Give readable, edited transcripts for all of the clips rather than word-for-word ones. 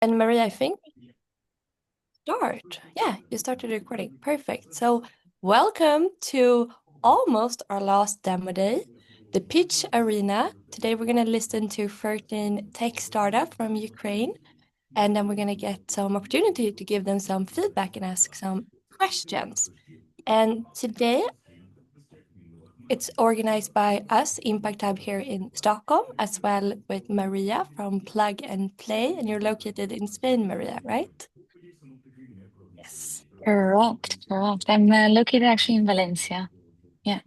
And Maria, I think start. Yeah, you started recording. Perfect. So, welcome to almost our last demo day, the Pitch Arena. Today, we're going to listen to 13 tech startup from Ukraine, and then we're going to get some opportunity to give them some feedback and ask some questions. And today, it's organized by us, Impact Hub here in Stockholm, as well with Maria from Plug and Play. And you're located in Spain, Maria, right? Yes. Correct. I'm located actually in Valencia. Yeah.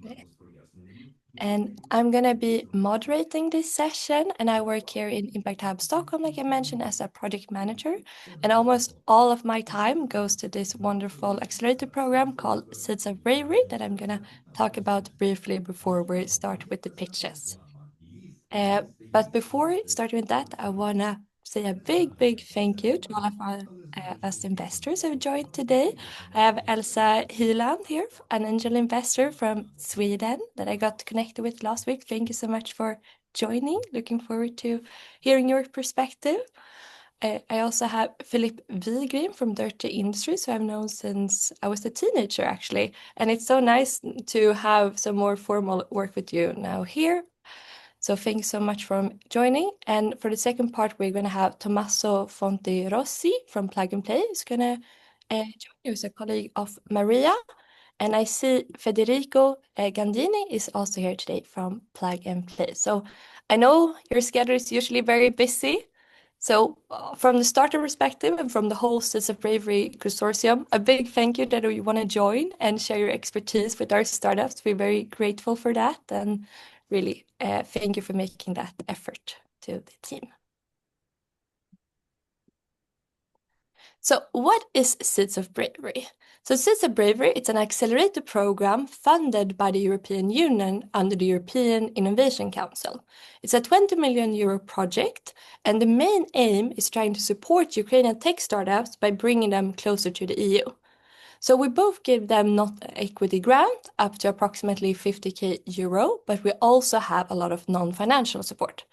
And I'm going to be moderating this session. And I work here in Impact Hub Stockholm, like I mentioned, as a project manager. And almost all of my time goes to this wonderful accelerator program called Seeds of Bravery that I'm going to talk about briefly before we start with the pitches. Uh, but before starting with that, I want to say a big thank you to all of our us investors who have joined today. I have Elsa Hyland here, an angel investor from Sweden that I got connected with last week. Thank you so much for joining. Looking forward to hearing your perspective. I also have Philip Wigren from Dirty Industries, who I've known since I was a teenager, actually. And it's so nice to have some more formal work with you now here. So thanks so much for joining. And for the second part, we're going to have Tommaso Fonterossi from Plug and Play who's going to join you as a colleague of Maria. And I see Federico Gandini is also here today from Plug and Play. So I know your schedule is usually very busy. So from the starter perspective and from the whole Seeds of Bravery consortium, a big thank you that you want to join and share your expertise with our startups. We're very grateful for that. And really, thank you for making that effort to the team. So what is Seeds of Bravery? So Seeds of Bravery, it's an accelerator program funded by the European Union under the European Innovation Council. It's a 20 million euro project, and the main aim is trying to support Ukrainian tech startups by bringing them closer to the EU. So we both give them not equity grant up to approximately 50k euro, but we also have a lot of non-financial support.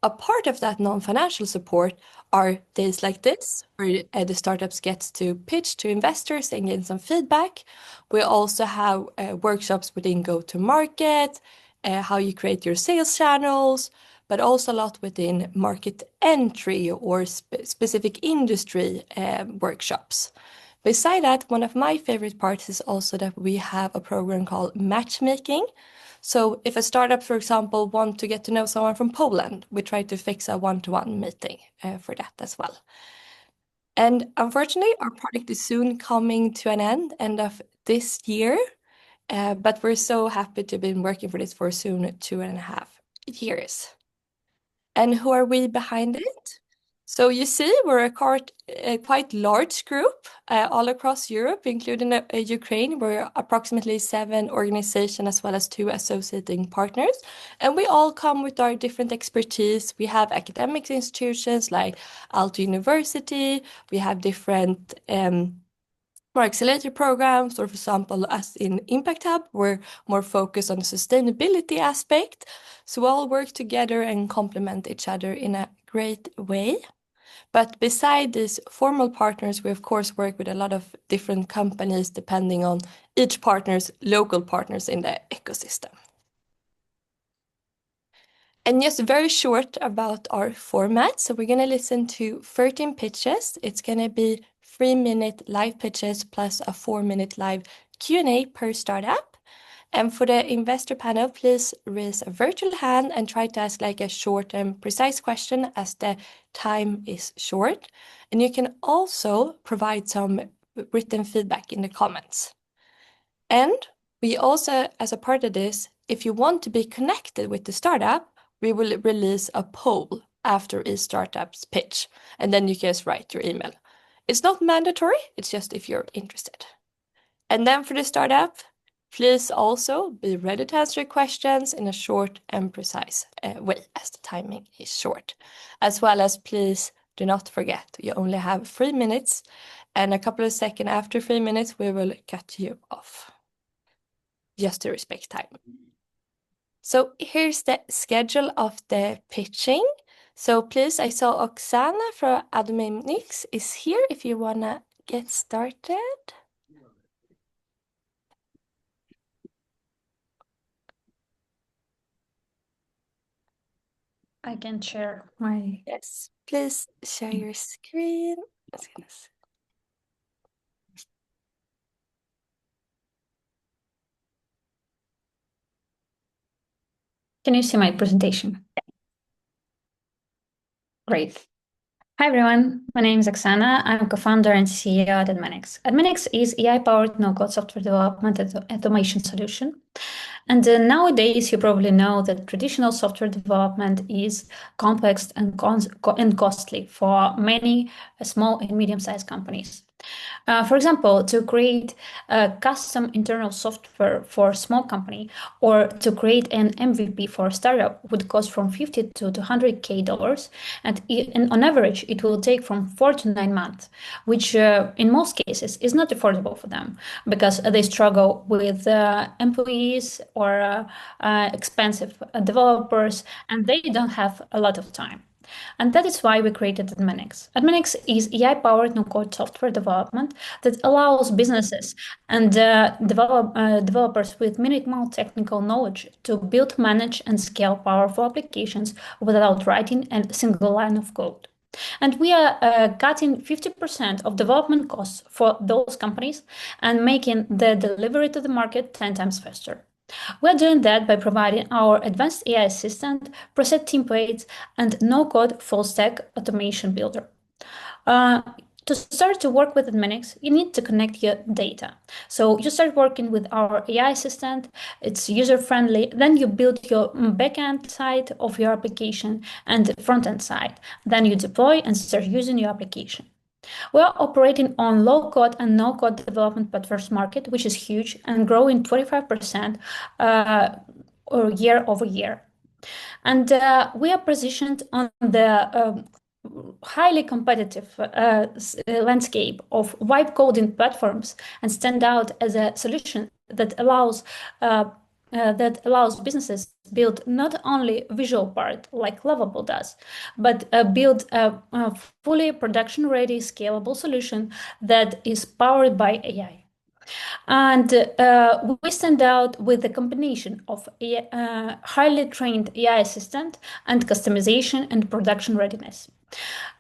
A part of that non-financial support are days like this, where the startups get to pitch to investors and get some feedback. We also have workshops within go-to-market, how you create your sales channels, but also a lot within market entry or specific industry workshops. Beside that, one of my favorite parts is also that we have a program called matchmaking. So if a startup, for example, want to get to know someone from Poland, we try to fix a one-to-one meeting for that as well. And unfortunately, our project is soon coming to an end of this year, but we're so happy to have been working for this for soon 2.5 years. And who are we behind it? So you see, we're a quite large group all across Europe, including Ukraine. We're approximately 7 organizations as well as 2 associating partners. And we all come with our different expertise. We have academic institutions like Aalto University. We have different more accelerator programs, or for example, as in Impact Hub, we're more focused on the sustainability aspect. So we all work together and complement each other in a great way. But beside these formal partners, we of course work with a lot of different companies depending on each partner's local partners in the ecosystem. And just very short about our format. So we're going to listen to 13 pitches. It's going to be 3-minute live pitches plus a 4-minute live Q&A per startup. And for the investor panel, please raise a virtual hand and try to ask like a short and precise question as the time is short. And you can also provide some written feedback in the comments. And we also, as a part of this, if you want to be connected with the startup, we will release a poll after each startup's pitch, and then you can just write your email. It's not mandatory, it's just if you're interested. And then for the startup, please also be ready to answer questions in a short and precise way, as the timing is short. As well as please do not forget, you only have 3 minutes, and a couple of seconds after 3 minutes, we will cut you off, just to respect time. So here's the schedule of the pitching. So please, I saw Oksana from Adminix is here if you wanna get started. I can share my. Yes, please share your screen. Let's get this. Can you see my presentation? Great. Hi everyone, my name is Oksana. I'm co-founder and CEO at Adminix. Adminix is AI-powered no-code software development and automation solution. And nowadays, you probably know that traditional software development is complex and costly for many small and medium-sized companies. For example, to create a custom internal software for a small company or to create an MVP for a startup would cost from 50 to $200K, and on average, it will take from 4 to 9 months, which in most cases is not affordable for them because they struggle with employees or expensive developers, and they don't have a lot of time. And that is why we created Adminix. Adminix is AI-powered no-code software development that allows businesses and developers with minimal technical knowledge to build, manage, and scale powerful applications without writing a single line of code. And we are cutting 50% of development costs for those companies and making the delivery to the market 10 times faster. We're doing that by providing our advanced AI assistant, preset templates, and no-code full-stack automation builder. To start to work with Adminix, you need to connect your data. So you start working with our AI assistant, it's user-friendly, then you build your backend side of your application and front-end side. Then you deploy and start using your application. We are operating on low-code and no-code development platforms market, which is huge and growing 25% year over year. And we are positioned on the highly competitive landscape of vibe coding platforms and stand out as a solution that allows businesses build not only visual part like Lovable does, but build a fully production-ready, scalable solution that is powered by AI. And we stand out with a combination of a highly trained AI assistant and customization and production readiness.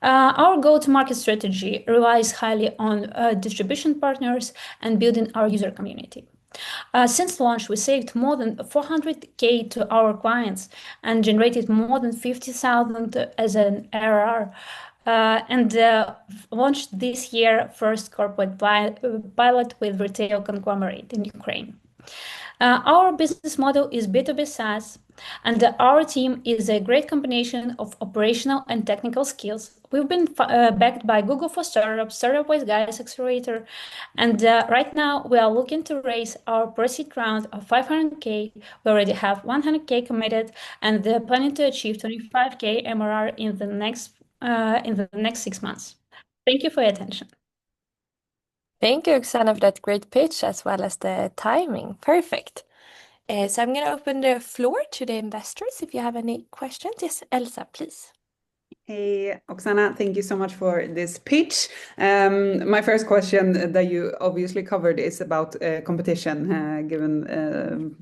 Our go-to-market strategy relies highly on distribution partners and building our user community. Since launch, we saved more than 400K to our clients and generated more than 50,000 as an ARR. And launched this year first corporate pilot with retail conglomerate in Ukraine. Our business model is B2B SaaS, and our team is a great combination of operational and technical skills. We've been backed by Google for Startups, Startup Wise Guys Accelerator, and right now we are looking to raise our pre-seed round of 500K. We already have 100K committed, and they're planning to achieve 25K MRR in the next 6 months. Thank you for your attention. Thank you, Oksana, for that great pitch as well as the timing. Perfect. So I'm going to open the floor to the investors if you have any questions. Yes, Elsa, please. Hey, Oksana, thank you so much for this pitch. My first question that you obviously covered is about competition, given,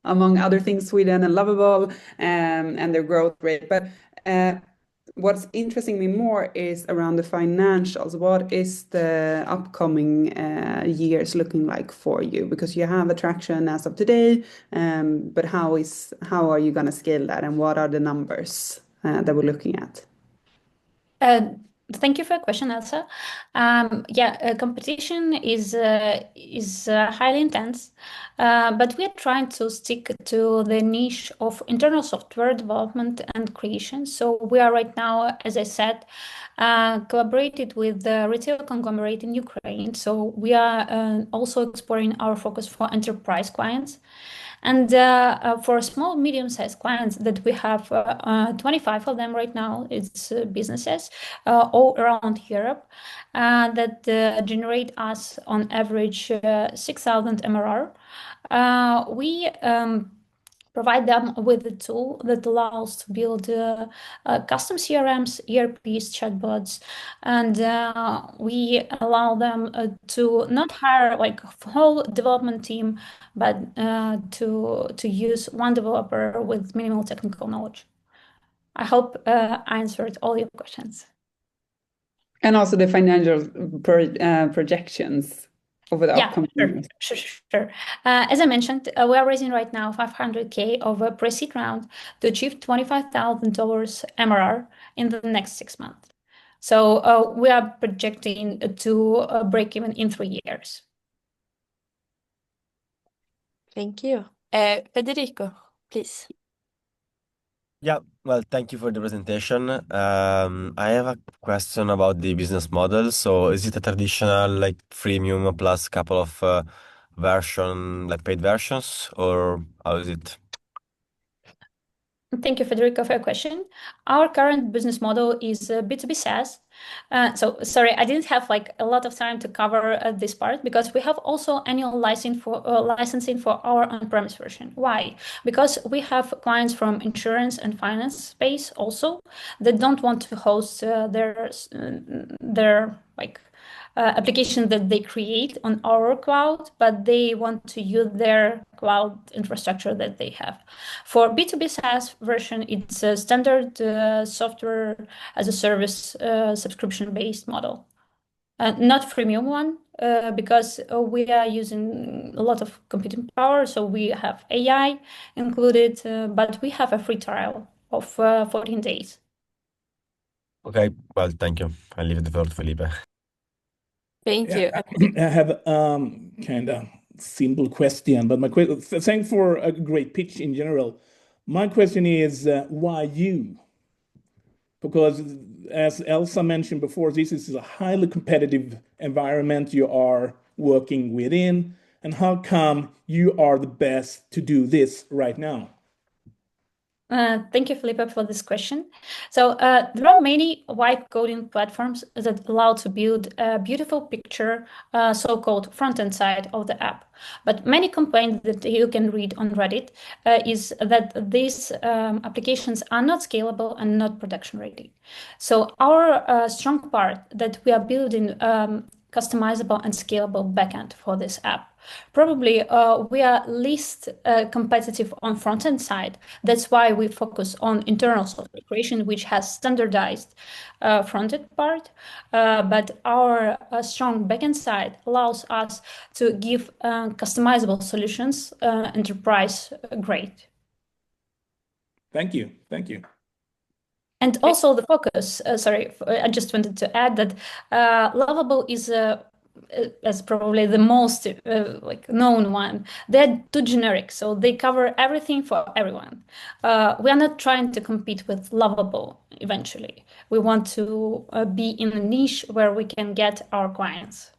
among other things, Sweden and Lovable and their growth rate. But what's interesting me more is around the financials. What is the upcoming years looking like for you? Because you have attraction as of today, but how are you going to scale that, and what are the numbers that we're looking at? Thank you for your question, Elsa. Competition is highly intense, but we are trying to stick to the niche of internal software development and creation. So we are right now, as I said, collaborated with the retail conglomerate in Ukraine. So we are also exploring our focus for enterprise clients. And for small, medium-sized clients that we have 25 of them right now, it's businesses all around Europe that generate us on average 6,000 MRR. We provide them with a tool that allows to build custom CRMs, ERPs, chatbots, and we allow them to not hire like a whole development team, but to use one developer with minimal technical knowledge. I hope I answered all your questions. And also the financial projections over the upcoming years. Sure. As I mentioned, we are raising right now 500K of a pre-seed round to achieve $25,000 MRR in the next 6 months. So we are projecting to break even in 3 years. Thank you. Federico, please. Yeah, well, thank you for the presentation. I have a question about the business model. So is it a traditional like freemium plus couple of like paid versions, or how is it? Thank you, Federico, for your question. Our current business model is B2B SaaS. So sorry, I didn't have like a lot of time to cover this part because we have also annual licensing for our on-premise version. Why? Because we have clients from insurance and finance space also that don't want to host their like application that they create on our cloud, but they want to use their cloud infrastructure that they have. For B2B SaaS version, it's a standard software as a service subscription-based model. Not freemium one, because we are using a lot of computing power, so we have AI included, but we have a free trial of 14 days. Okay, well, thank you. I'll leave the floor to Felipe. Thank you. I have kind of simple question, but my question, thanks for a great pitch in general. My question is, why you? Because as Elsa mentioned before, this is a highly competitive environment you are working within. And how come you are the best to do this right now? Thank you, Felipe, for this question. So there are many white coding platforms that allow to build a beautiful picture, so-called front-end side of the app. But many complaints that you can read on Reddit is that these applications are not scalable and not production ready. So our strong part that we are building customizable and scalable backend for this app. Probably we are least competitive on front-end side. That's why we focus on internal software creation, which has standardized front-end part. But our strong backend side allows us to give customizable solutions, enterprise grade. Thank you. And also the focus, I just wanted to add that Lovable is as probably the most like known one. They're too generic, so they cover everything for everyone. We are not trying to compete with Lovable eventually. We want to be in a niche where we can get our clients.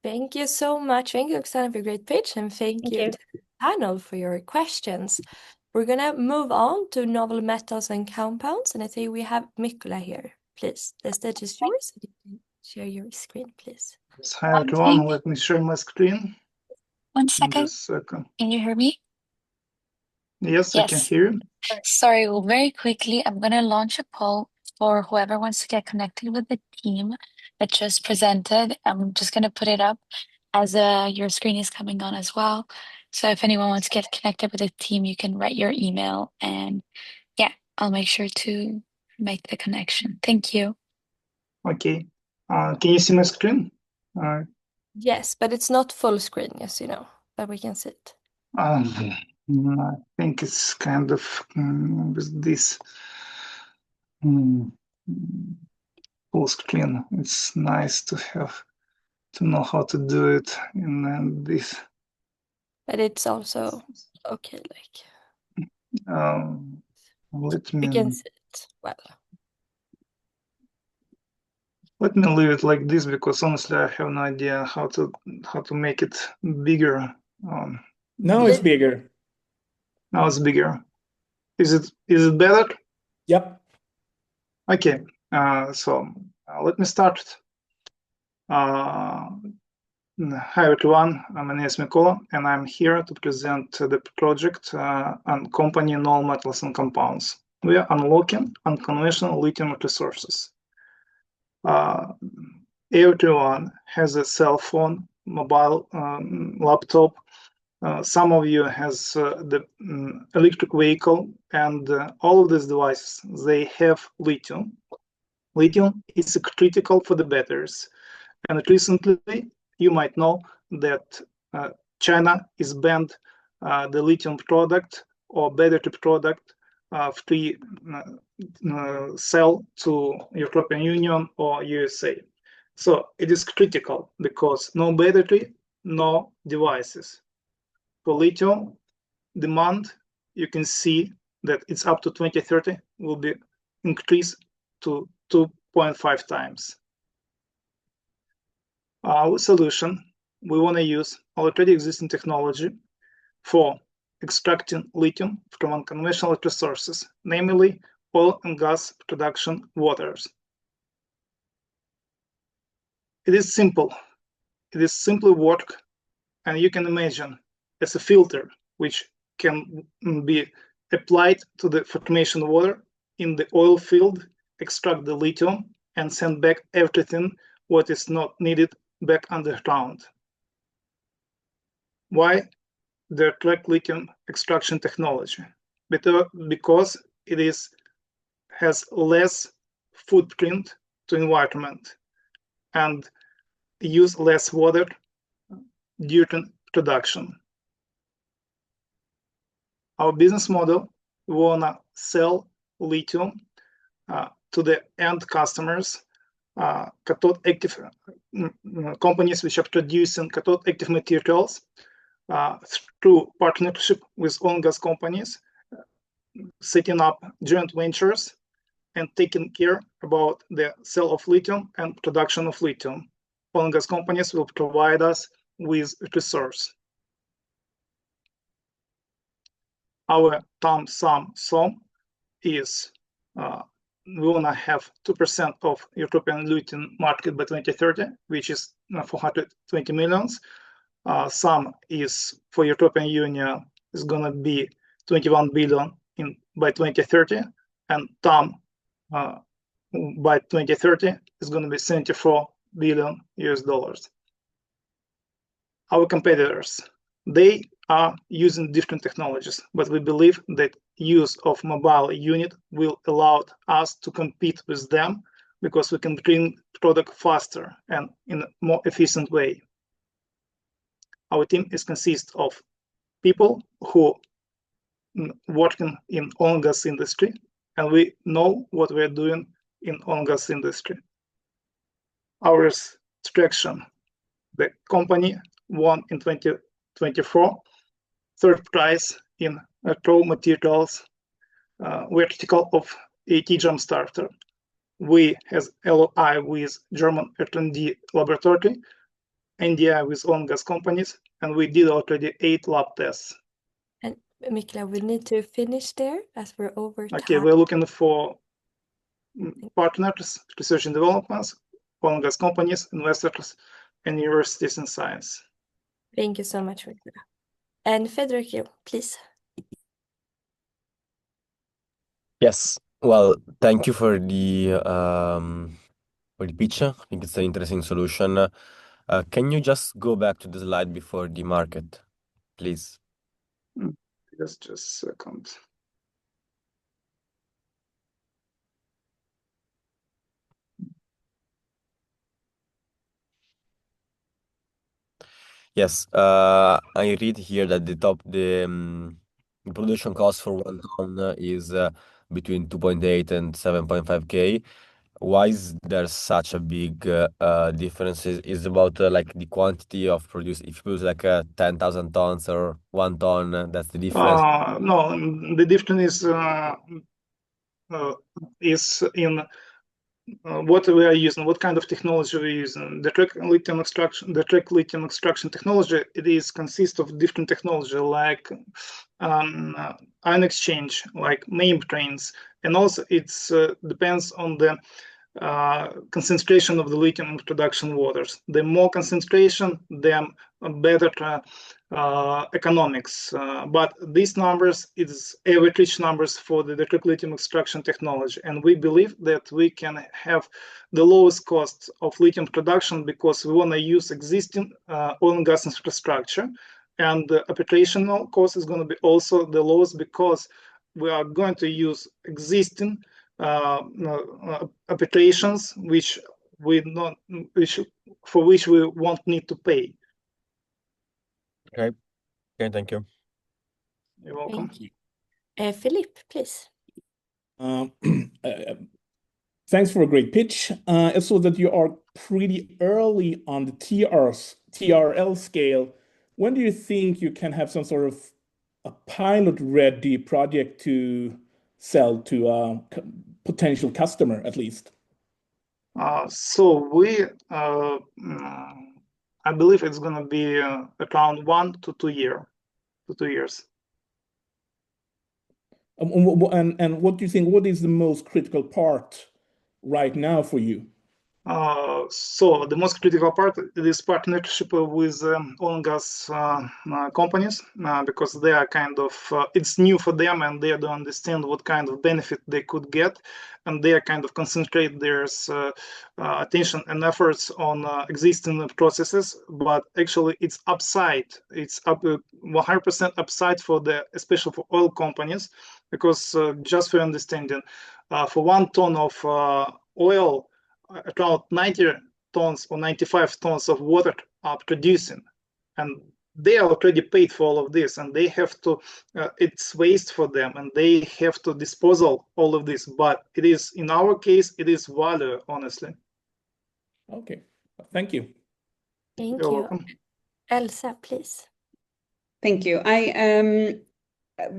Thank you so much. Thank you, Oksana, for a great pitch, and thank you to the panel for your questions. We're gonna move on to novel metals and compounds, and I think we have Mikkola here. Please, the stage is yours. You can share your screen, please. Yes, hi everyone. Let me share my screen. 1 second. Just a second. Can you hear me? Yes, I can hear you. Sorry, well, very quickly, I'm going to launch a poll for whoever wants to get connected with the team that just presented. I'm just going to put it up as your screen is coming on as well. So if anyone wants to get connected with the team, you can write your email and yeah, I'll make sure to make the connection. Thank you. Okay. Can you see my screen? Yes, but it's not full screen, yes, you know, but we can see it. I think it's kind of with this full screen. It's nice to have to know how to do it in this. But it's also okay, like let me we can see it well. Let me leave it like this because honestly I have no idea how to make it bigger. Now it's bigger. Now it's bigger. Is it better? Yep. Okay. So let me start. Hi everyone, my name is Mikola and I'm here to present the project and company Null Metals and Compounds. We are unlocking unconventional lithium resources. Everyone has a cell phone, mobile, laptop. Some of you has the electric vehicle, and all of these devices, they have lithium. Lithium is critical for the batteries. And recently, you might know that China is banned the lithium product or battery product free sell to European Union or USA. So it is critical because no battery, no devices. For lithium demand, you can see that it's up to 2030 will be increased to 2.5 times. Our solution, we want to use already existing technology for extracting lithium from unconventional resources, namely oil and gas production waters. It is simple. It is simply work, and you can imagine as a filter which can be applied to the formation water in the oil field, extract the lithium, and send back everything what is not needed back underground. Why the track lithium extraction technology? Because it has less footprint to environment and use less water during production. Our business model, we wanna sell lithium to the end customers, cathode active companies which are producing cathode active materials through partnership with oil and gas companies, setting up joint ventures and taking care about the sale of lithium and production of lithium. Oil and gas companies will provide us with resource. Our TAM SOM is we want to have 2% of European lithium market by 2030, which is 420 millions. SOM is for European Union is going to be 21 billion by 2030, and TAM by 2030 is going to be 74 billion US dollars. Our competitors, they are using different technologies, but we believe that use of mobile unit will allow us to compete with them because we can bring product faster and in a more efficient way. Our team is consists of people who working in oil and gas industry, and we know what we're doing in oil and gas industry. Our extraction, the company won in 2024 third prize in raw materials vertical of AT Jump Starter. We has LOI with German R&D laboratory, NDI with oil and gas companies, and we did already 8 lab tests. And Mikla, we need to finish there as we're over time. Okay, we're looking for partners, research and developments, oil and gas companies, investors, and universities in science. Thank you so much, Mikla. And Frederick, you, please. Yes. Well, thank you for the pitch. I think it's an interesting solution. Can you just go back to the slide before the market, please? Just a second. Yes. I read here that the production cost for 1 ton is between 2.8 and 7.5K. Why is there such a big difference? Is about like the quantity of produce. If you produce like 10,000 tons or 1 ton, that's the difference. No, the difference is in what we are using, what kind of technology we're using. The track lithium extraction technology, it is consists of different technology like ion exchange, like membranes, and also it's depends on the concentration of the lithium in production waters. The more concentration, the better economics. But these numbers is average numbers for the direct lithium extraction technology. And we believe that we can have the lowest cost of lithium production because we want to use existing oil and gas infrastructure. And the operational cost is going to be also the lowest because we are going to use existing applications for which we won't need to pay. Okay, thank you. You're welcome. Thank you. Philippe, please. Thanks for a great pitch. I saw that you are pretty early on the TRL scale. When do you think you can have some sort of a pilot-ready project to sell to a potential customer, at least? So I believe it's going to be around 1 to 2 years. And what do you think? What is the most critical part right now for you? So the most critical part is partnership with oil and gas companies because they are kind of it's new for them and they don't understand what kind of benefit they could get, and they are kind of concentrate their attention and efforts on existing processes. But actually, it's upside. It's up 100% upside for especially for oil companies, because just for understanding, for 1 ton of oil, around 90 tons or 95 tons of water are producing, and they are already paid for all of this, and they have to it's waste for them and they have to disposal all of this. But it is, in our case, it is value, honestly. Okay, thank you. Thank You're you. welcome. Elsa, please. Thank you.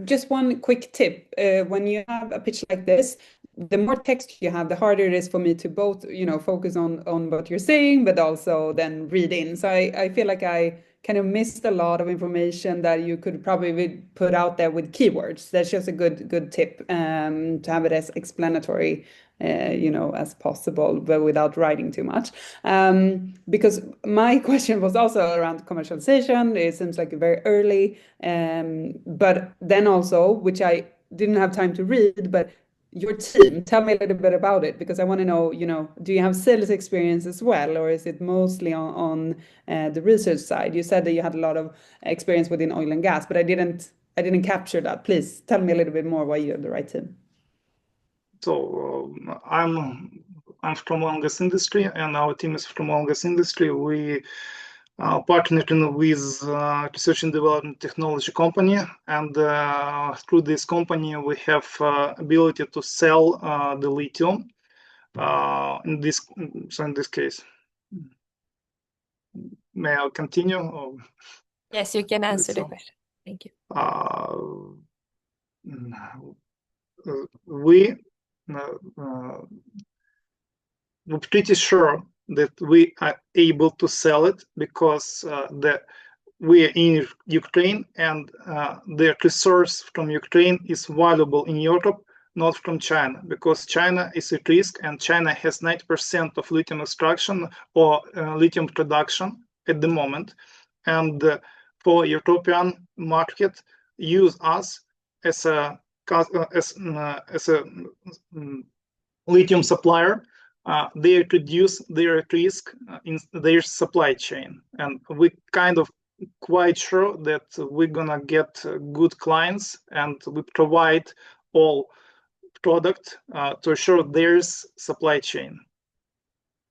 Just one quick tip. When you have a pitch like this, the more text you have, the harder it is for me to both, focus on what you're saying, but also then read in. So I feel like I kind of missed a lot of information that you could probably put out there with keywords. That's just a good tip, to have it as explanatory, as possible, but without writing too much. Because my question was also around commercialization. It seems like very early, but then also, which I didn't have time to read, but your team, tell me a little bit about it, because I want to know, do you have sales experience as well, or is it mostly on the research side? You said that you had a lot of experience within oil and gas, but I didn't capture that. Please tell me a little bit more why you have the right team. So I'm from oil and gas industry, and our team is from oil and gas industry. We partnering with research and development technology company, and through this company we have ability to sell the lithium. In this case, may I continue? Or... Yes, you can answer the question. Thank you. We're pretty sure that we are able to sell it because we are in Ukraine, and the resource from Ukraine is valuable in Europe, not from China, because China is at risk, and China has 90% of lithium extraction or lithium production at the moment. And for European market, use us as a lithium supplier. They reduce their risk in their supply chain, and we kind of quite sure that we're gonna get good clients, and we provide all product to assure there's supply chain.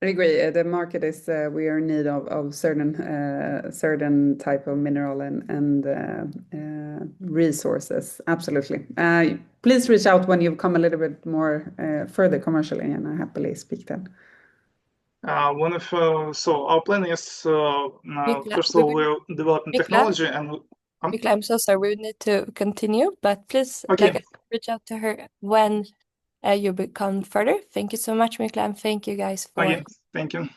I agree. The market is we are in need of certain type of mineral and resources. Absolutely. Please reach out when you've come a little bit more further commercially, and I happily speak then. So our plan is first of all we're developing technology, and Mikla, I'm so sorry, we need to continue, but please reach out to her when you become further. Thank you so much, Mikla, and thank you guys for thank you.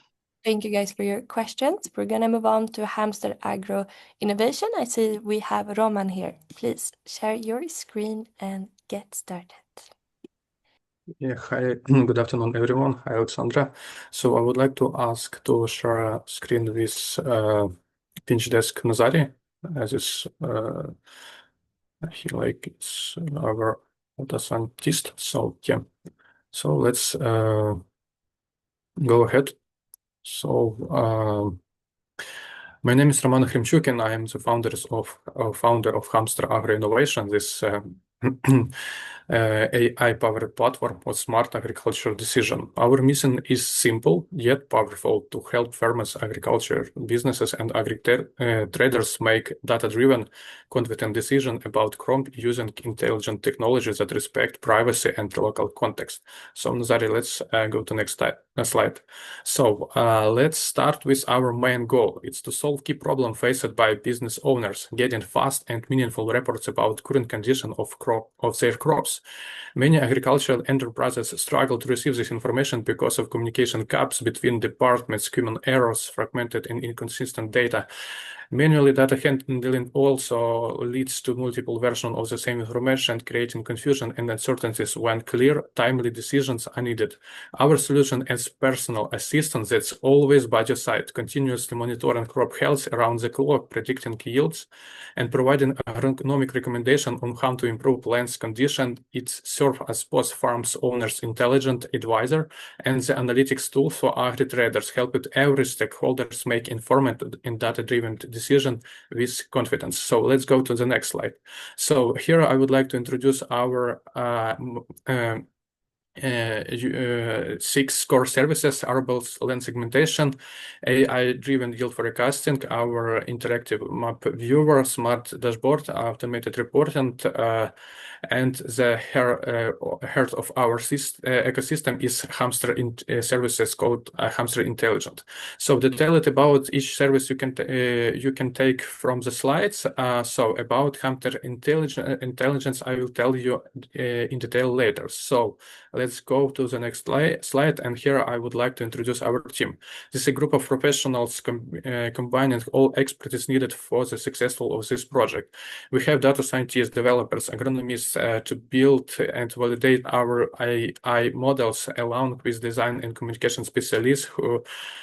Thank you guys for your questions. We're gonna move on to Hamster Agro Innovation. I see we have Roman here. Please share your screen and get started. Yeah, hi, good afternoon, everyone. Hi, Alexandra. So I would like to ask to share a screen with Pinch Desk Nazari, as is he like it's our data scientist. So yeah, so let's go ahead. So my name is Roman Hrimchuk, and I am the founder of Hamster Agro Innovation, this AI-powered platform for smart agricultural decision. Our mission is simple yet powerful: to help farmers, agriculture businesses, and traders make data-driven, confident decisions about crop using intelligent technologies that respect privacy and local context. So, Nazari, let's go to next slide. So let's start with our main goal. It's to solve key problem faced by business owners, getting fast and meaningful reports about current condition of their crops. Many agricultural enterprises struggle to receive this information because of communication gaps between departments, human errors, fragmented and inconsistent data. Manually data handling also leads to multiple versions of the same information, creating confusion and uncertainties when clear, timely decisions are needed. Our solution is personal assistant that's always by your side, continuously monitoring crop health around the clock, predicting yields, and providing agronomic recommendation on how to improve land's condition. It serves as both farms owners' intelligent advisor and the analytics tool for agri-traders, helping every stakeholders make informed and data-driven decision with confidence. So let's go to the next slide. So here I would like to introduce our 6 core services: arable land segmentation, AI-driven yield forecasting, our interactive map viewer, smart dashboard, automated reporting, and the heart of our ecosystem is Hamster services called Hamster Intelligent. So detailed about each service you can take from the slides. So about Hamster Intelligence, I will tell you in detail later. So let's go to the next slide. And here I would like to introduce our team. This is a group of professionals combining all expertise needed for the successful of this project. We have data scientists, developers, agronomists to build and validate our AI models, along with design and communication specialists who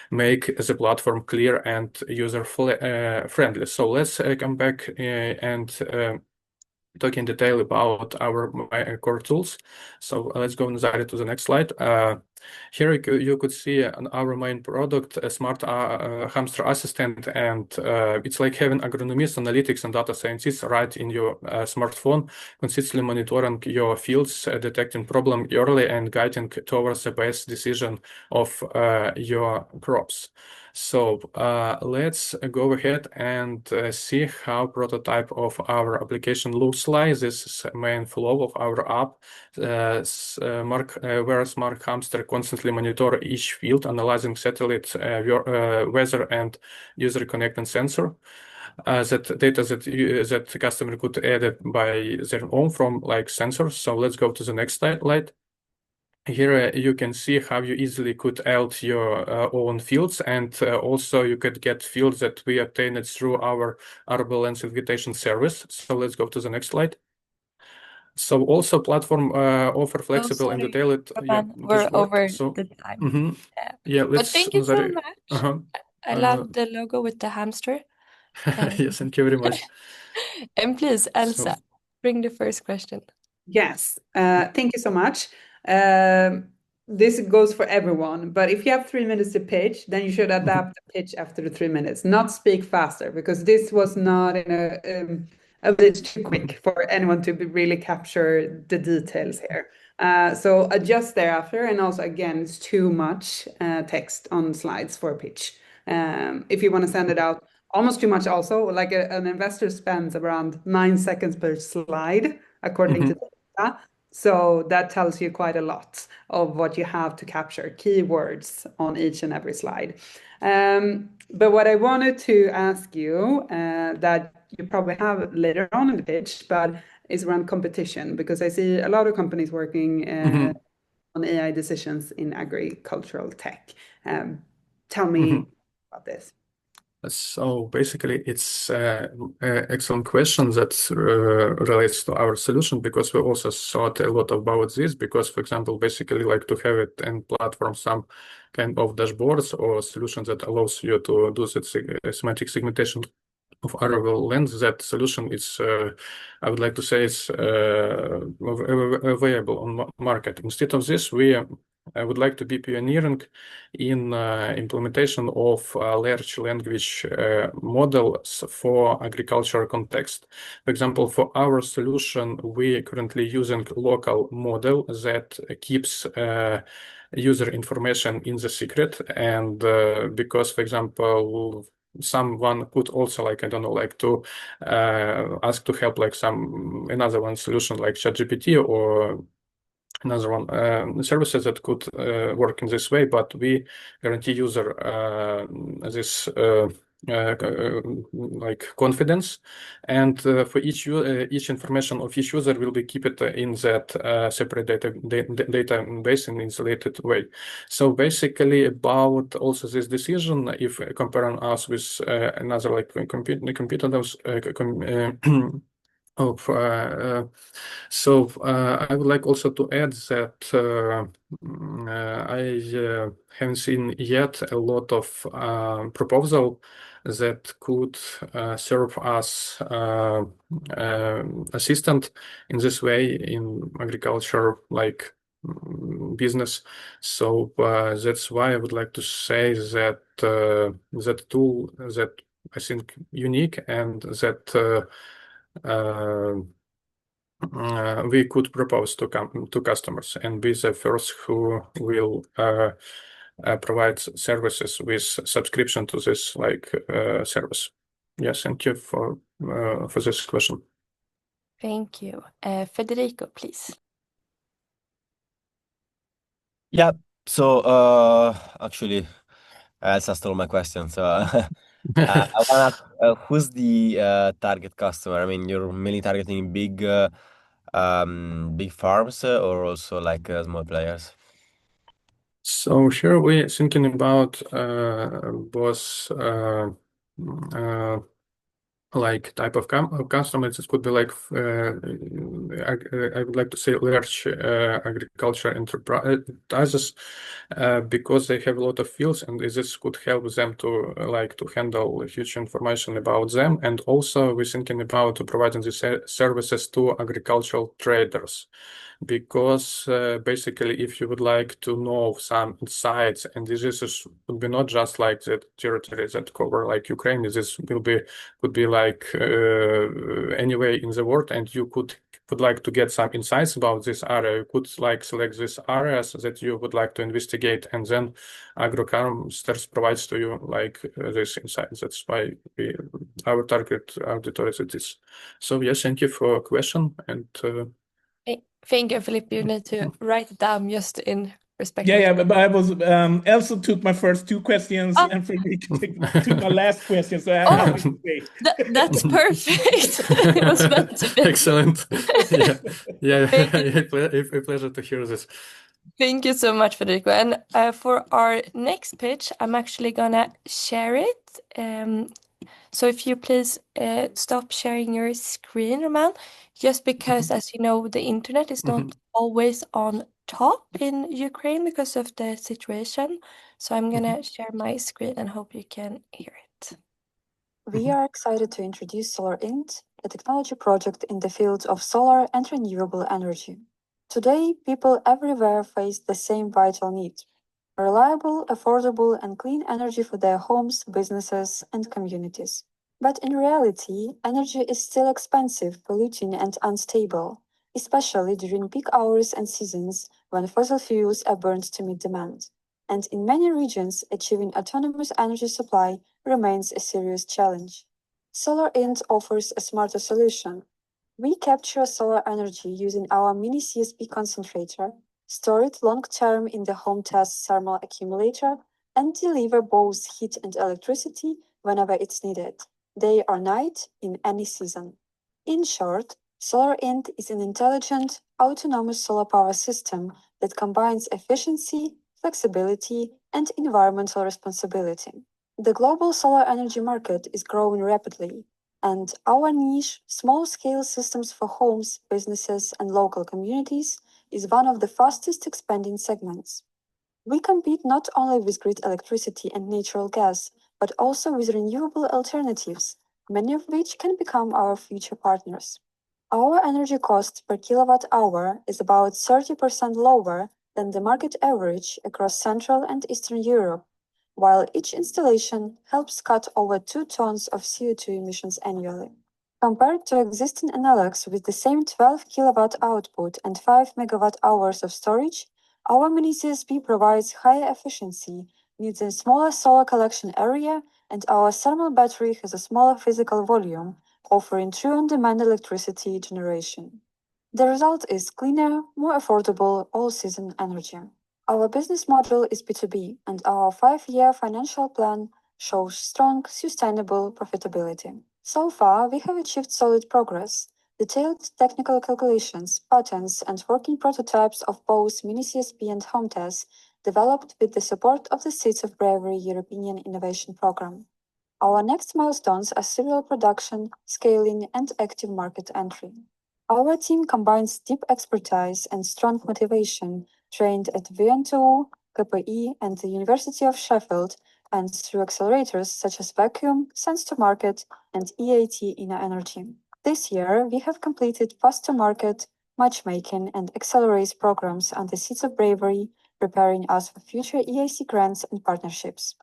make the platform clear and user-friendly. So let's come back and talk in detail about our core tools. So let's go, Nazari, to the next slide. Here you could see our main product, a smart hamster assistant, and it's like having agronomists, analytics, and data scientists right in your smartphone, consistently monitoring your fields, detecting problem early, and guiding towards the best decision of your crops. So let's go ahead and see how prototype of our application looks like. This is main flow of our app, where Smart Hamster constantly monitor each field, analyzing satellite weather and user connected sensor. That data that the customer could add by their own from like sensors. So let's go to the next slide. Here you can see how you easily could add your own fields, and also you could get fields that we obtained through our arable land segmentation service. So let's go to the next slide. So also platform offer flexible and detailed We're over So the time. yeah, But thank you so Nazari. much. I love the logo with the hamster. Yes, thank you very much. And please, Elsa, So bring the first question. Yes, thank you so much. This goes for everyone, but if you have 3 minutes to pitch, then you should adapt the pitch after the 3 minutes, not speak faster, because this was not in a bit too quick for anyone to really capture the details here. So adjust thereafter, and also again, it's too much text on slides for a pitch. If you want to send it out, almost too much also, like an investor spends around 9 seconds per slide, according to data. So that tells you quite a lot of what you have to capture, keywords on each and every slide. But what I wanted to ask you, that you probably have later on in the pitch, but is around competition, because I see a lot of companies working on AI decisions in agricultural tech. Tell me about this. So basically, it's an excellent question that relates to our solution, because we also thought a lot about this. Because, for example, basically like to have it in platform, some kind of dashboards or solution that allows you to do that semantic segmentation of arable lands. That solution is, I would like to say, is available on market. Instead of this, I would like to be pioneering in implementation of large language models for agricultural context. For example, for our solution, we currently using local model that keeps user information in the secret, and because, for example, someone could also, like, I don't know, like to ask to help like another one solution like ChatGPT or another one services that could work in this way, but we guarantee user this like confidence, and for each information of each user will be keep it in that separate database in insulated way. So basically, about also this decision, if comparing us with another like competitors of I would like also to add that I haven't seen yet a lot of proposal that could serve as assistant in this way in agriculture, like business. So that's why I would like to say that that tool that I think unique, and that we could propose to customers and be the first who will provide services with subscription to this like service. Yes, thank you for this question. Thank you. Federico, please. Yeah. So actually, Elsa stole my question. So I want to ask, who's the target customer? I mean, you're mainly targeting big farms or also like small players? So here we're thinking about both like type of customers. It could be like I would like to say large agriculture enterprises because they have a lot of fields, and this could help them to like to handle huge information about them. And also we're thinking about providing these services to agricultural traders, because basically if you would like to know some insights, and this would be not just like the territory that cover like Ukraine, this could be like anywhere in the world, and you would like to get some insights about this area. You could like select these areas that you would like to investigate, and then AgroCarmsters provides to you like this insights. That's why our target auditor is this. So yes, thank you for a question. And thank you, Philip. You need to write it down just in respect. Yeah, but I was Elsa took my first two questions, and Frederica took my last question, so I have nothing to say. That's perfect. It was meant to be. Excellent. Yeah, a pleasure to hear this. Thank you so much, Federico. And for our next pitch, I'm actually gonna share it. So if you please stop sharing your screen, Roman, just because, as you know, the internet is not always on top in Ukraine because of the situation. So I'm gonna share my screen and hope you can hear it. We are excited to introduce SolarInt, a technology project in the field of solar and renewable energy. Today, people everywhere face the same vital need: reliable, affordable, and clean energy for their homes, businesses, and communities. But in reality, energy is still expensive, polluting, and unstable, especially during peak hours and seasons when fossil fuels are burned to meet demand. And in many regions, achieving autonomous energy supply remains a serious challenge. SolarInt offers a smarter solution. We capture solar energy using our mini CSP concentrator, store it long-term in the home test thermal accumulator, and deliver both heat and electricity whenever it's needed, day or night, in any season. In short, SolarInt is an intelligent, autonomous solar power system that combines efficiency, flexibility, and environmental responsibility. The global solar energy market is growing rapidly, and our niche, small-scale systems for homes, businesses, and local communities, is one of the fastest expanding segments. We compete not only with grid electricity and natural gas, but also with renewable alternatives, many of which can become our future partners. Our energy cost per kilowatt hour is about 30% lower than the market average across Central and Eastern Europe, while each installation helps cut over 2 tons of CO2 emissions annually. Compared to existing analogs with the same 12 kilowatt output and 5 megawatt hours of storage, our mini CSP provides higher efficiency, needs a smaller solar collection area, and our thermal battery has a smaller physical volume, offering true on-demand electricity generation. The result is cleaner, more affordable, all-season energy. Our business model is B2B, and our 5-year financial plan shows strong, sustainable profitability. So far, we have achieved solid progress. Detailed technical calculations, patents, and working prototypes of both mini CSP and home tests developed with the support of the Seeds of Bravery European Innovation Programme. Our next milestones are serial production, scaling, and active market entry. Our team combines deep expertise and strong motivation, trained at VN2, KPI, and the University of Sheffield, and through accelerators such as Vacuum, Sense to Market, and EAT InnoEnergy. This year, we have completed fast-to-market, matchmaking, and accelerate programs on the Seeds of Bravery, preparing us for future EIC grants and partnerships.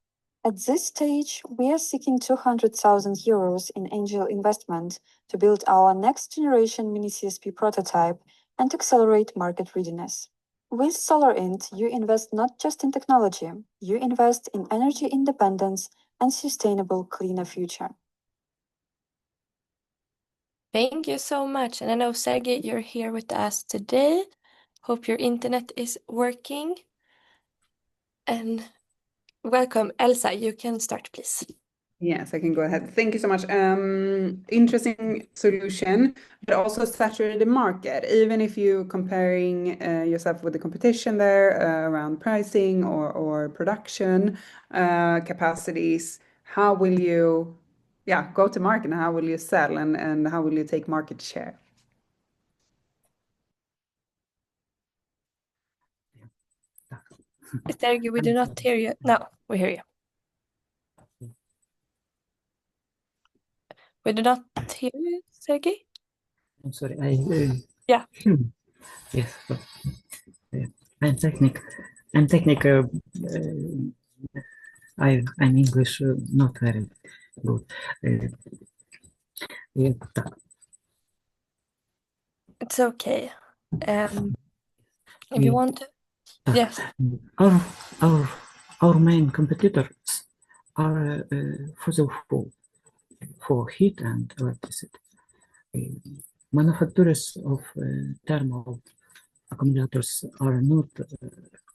At this stage, we are seeking 200,000 euros in angel investment to build our next generation mini CSP prototype and accelerate market readiness. With SolarInt, you invest not just in technology, you invest in energy independence and sustainable, cleaner future. Thank you so much. And I know, Sergey, you're here with us today. Hope your internet is working. And welcome, Elsa. You can start, please. Yes, I can go ahead. Thank you so much. Interesting solution, but also saturated market. Even if you comparing yourself with the competition there around pricing or production capacities, how will you go to market and how will you sell and how will you take market share? Sergey, we do not hear you. No, we hear you. We do not hear you, Sergey. I'm sorry. Yeah. Yes. I'm technical. I'm technical. I'm English not very good. Tak. It's okay. If you want to. Tak. Yes. Our main competitors are fossil fuel for heat and electricity. Manufacturers of thermal accumulators are not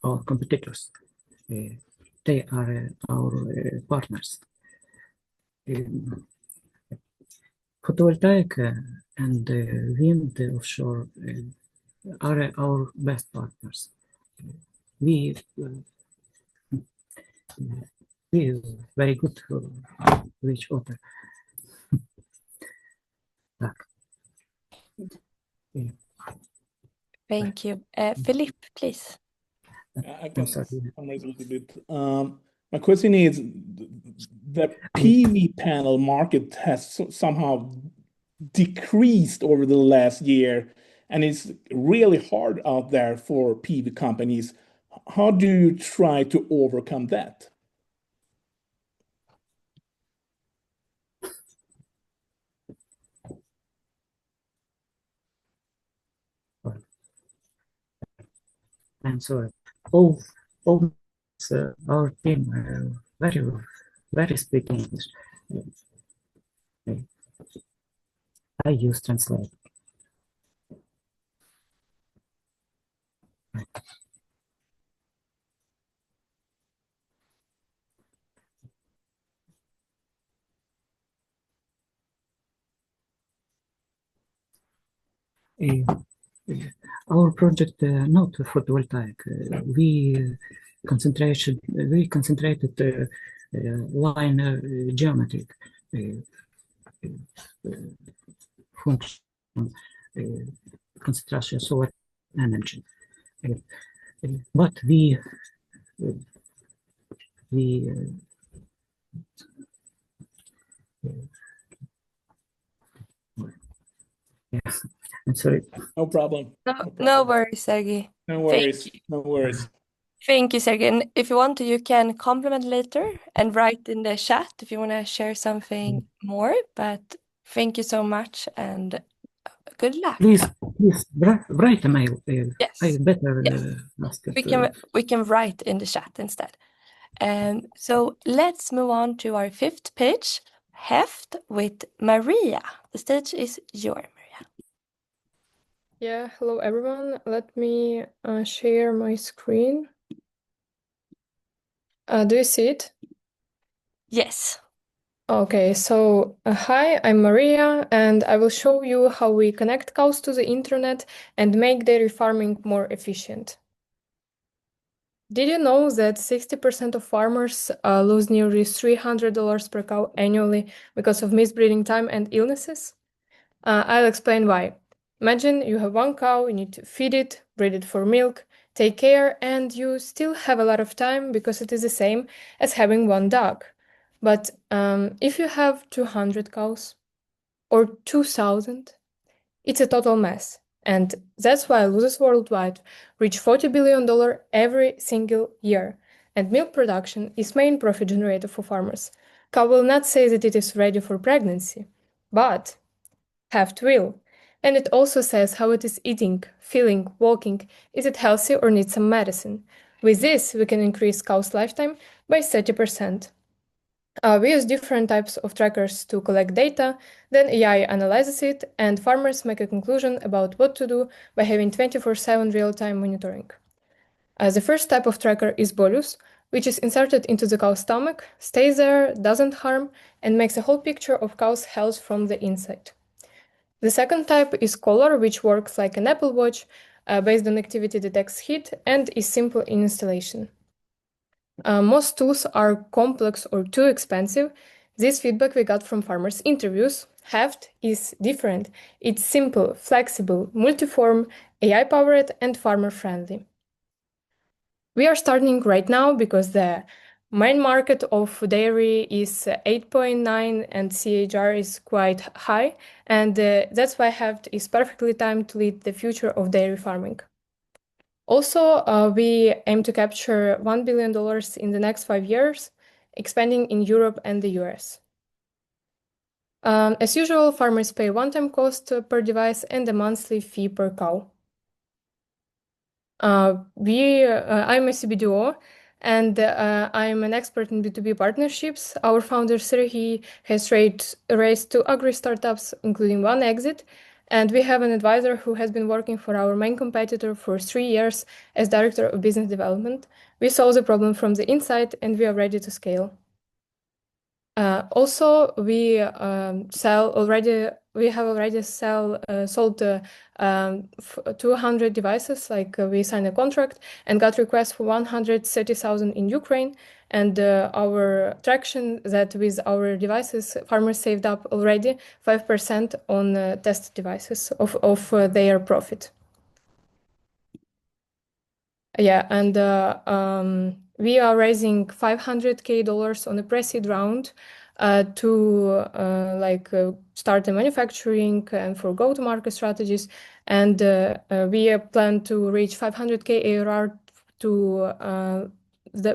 our competitors. They are our partners. Photovoltaic and wind offshore are our best partners. We very good for each other. Thank you. Philippe, please. I can summarize a little bit. My question is, the PV panel market has somehow decreased over the last year, and it's really hard out there for PV companies. How do you try to overcome that? I'm sorry. Our team very speak English. I use translate. Our project not photovoltaic. We very concentrated line geometric function concentration solar energy. But we yeah, I'm sorry. No problem. No worries, Sergey. No Thank worries. you. No worries. Thank you, Sergey. And if you want to, you can compliment later and write in the chat if you want to share something more. But thank you so much and good luck. Please write a mail. Yes. I better Yes. ask it. We can write in the chat instead. So let's move on to our fifth page, Heft with Maria. The stage is yours, Maria. Yeah, hello everyone. Let me share my screen. Do you see it? Yes. Okay, so hi, I'm Maria, and I will show you how we connect cows to the internet and make dairy farming more efficient. Did you know that 60% of farmers lose nearly $300 per cow annually because of misbreeding time and illnesses? I'll explain why. Imagine you have one cow, you need to feed it, breed it for milk, take care, and you still have a lot of time because it is the same as having one dog. But if you have 200 cows or 2,000, it's a total mess. And that's why losers worldwide reach $40 billion every single year. And milk production is main profit generator for farmers. Cow will not say that it is ready for pregnancy, but Heft will. And it also says how it is eating, feeling, walking, is it healthy or needs some medicine. With this, we can increase cow's lifetime by 30%. We use different types of trackers to collect data, then AI analyzes it, and farmers make a conclusion about what to do by having 24/7 real-time monitoring. The first type of tracker is bolus, which is inserted into the cow's stomach, stays there, doesn't harm, and makes a whole picture of cow's health from the inside. The second type is collar, which works like an Apple Watch, based on activity detects heat, and is simple in installation. Most tools are complex or too expensive. This feedback we got from farmers' interviews. Heft is different. It's simple, flexible, multiform, AI-powered, and farmer-friendly. We are starting right now because the main market of dairy is 8.9 and CHR is quite high, and that's why Heft is perfectly timed to lead the future of dairy farming. Also, we aim to capture $1 billion in the next 5 years, expanding in Europe and the US. As usual, farmers pay one-time cost per device and a monthly fee per cow. I'm a CBDO, and I'm an expert in B2B partnerships. Our founder, Sergey, has raised 2 agri-startups, including 1 exit, and we have an advisor who has been working for our main competitor for 3 years as director of business development. We saw the problem from the inside, and we are ready to scale. Also, we have already sold 200 devices. We signed a contract and got requests for 130,000 in Ukraine. And our traction that with our devices, farmers saved up already 5% on test devices of their profit. Yeah, and we are raising $500K on a pre-seed round to start the manufacturing and for go-to-market strategies. And we plan to reach 500K ARR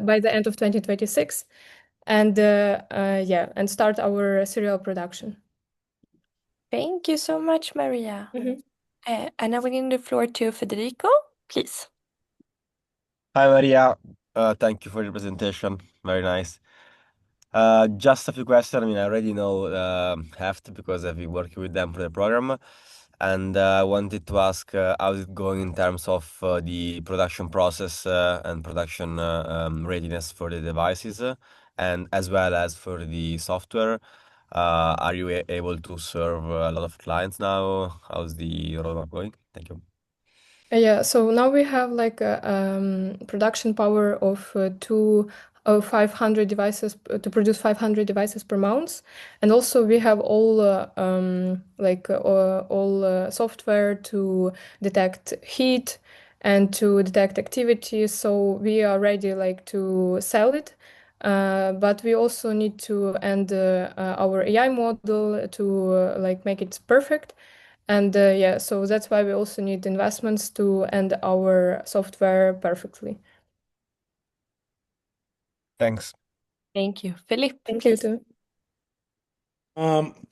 by the end of 2026, and and start our serial production. Thank you so much, Maria. And now we give the floor to Federico, please. Hi, Maria. Thank you for your presentation. Very nice. Just a few questions. I mean, I already know Heft because I've been working with them for the program. And I wanted to ask how is it going in terms of the production process and production readiness for the devices, and as well as for the software. Are you able to serve a lot of clients now? How's the roadmap going? Thank you. Yeah, so now we have like a production power of 500 devices to produce 500 devices per month, and also we have all software to detect heat and to detect activity. So we are ready like to sell it, but we also need to end our AI model to like make it perfect. And yeah, so that's why we also need investments to end our software perfectly. Thanks. Thank you. Philip, Thank you please. too.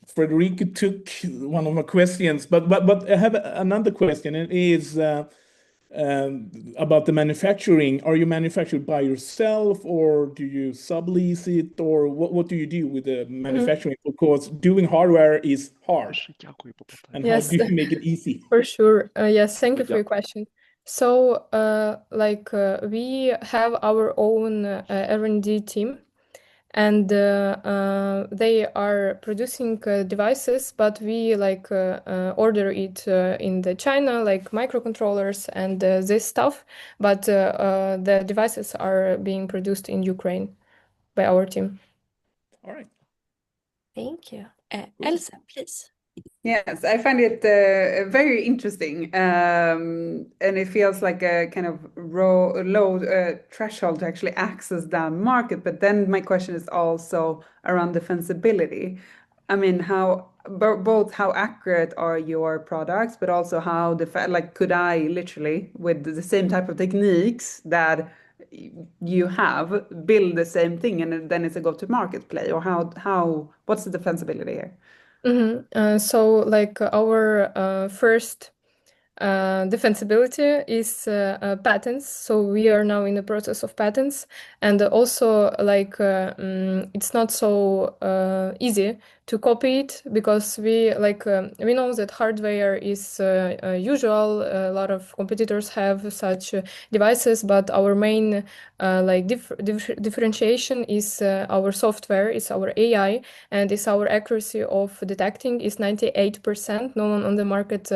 Frederica took one of my questions, but I have another question. It is about the manufacturing. Are you manufactured by yourself, or do you sublease it, or what do you do with the manufacturing? Because doing hardware is hard. And how Yes, do you make it easy? for sure. Yes, thank you for your question. So, we have our own R&D team, and they are producing devices, but we order it in the China, like microcontrollers and this stuff. But the devices are being produced in Ukraine by our team. All right. Thank you. Elsa, please. Yes, I find it very interesting, and it feels like a kind of low threshold to actually access that market. But then my question is also around defensibility. I mean, both how accurate are your products, but also how like could I literally with the same type of techniques that you have build the same thing, and then it's a go-to-market play, or what's the defensibility here? So, like our first defensibility is patents. So we are now in the process of patents, and also it's not so easy to copy it because we know that hardware is usual. A lot of competitors have such devices, but our main differentiation is our software, is our AI, and is our accuracy of detecting is 98%. No one on the market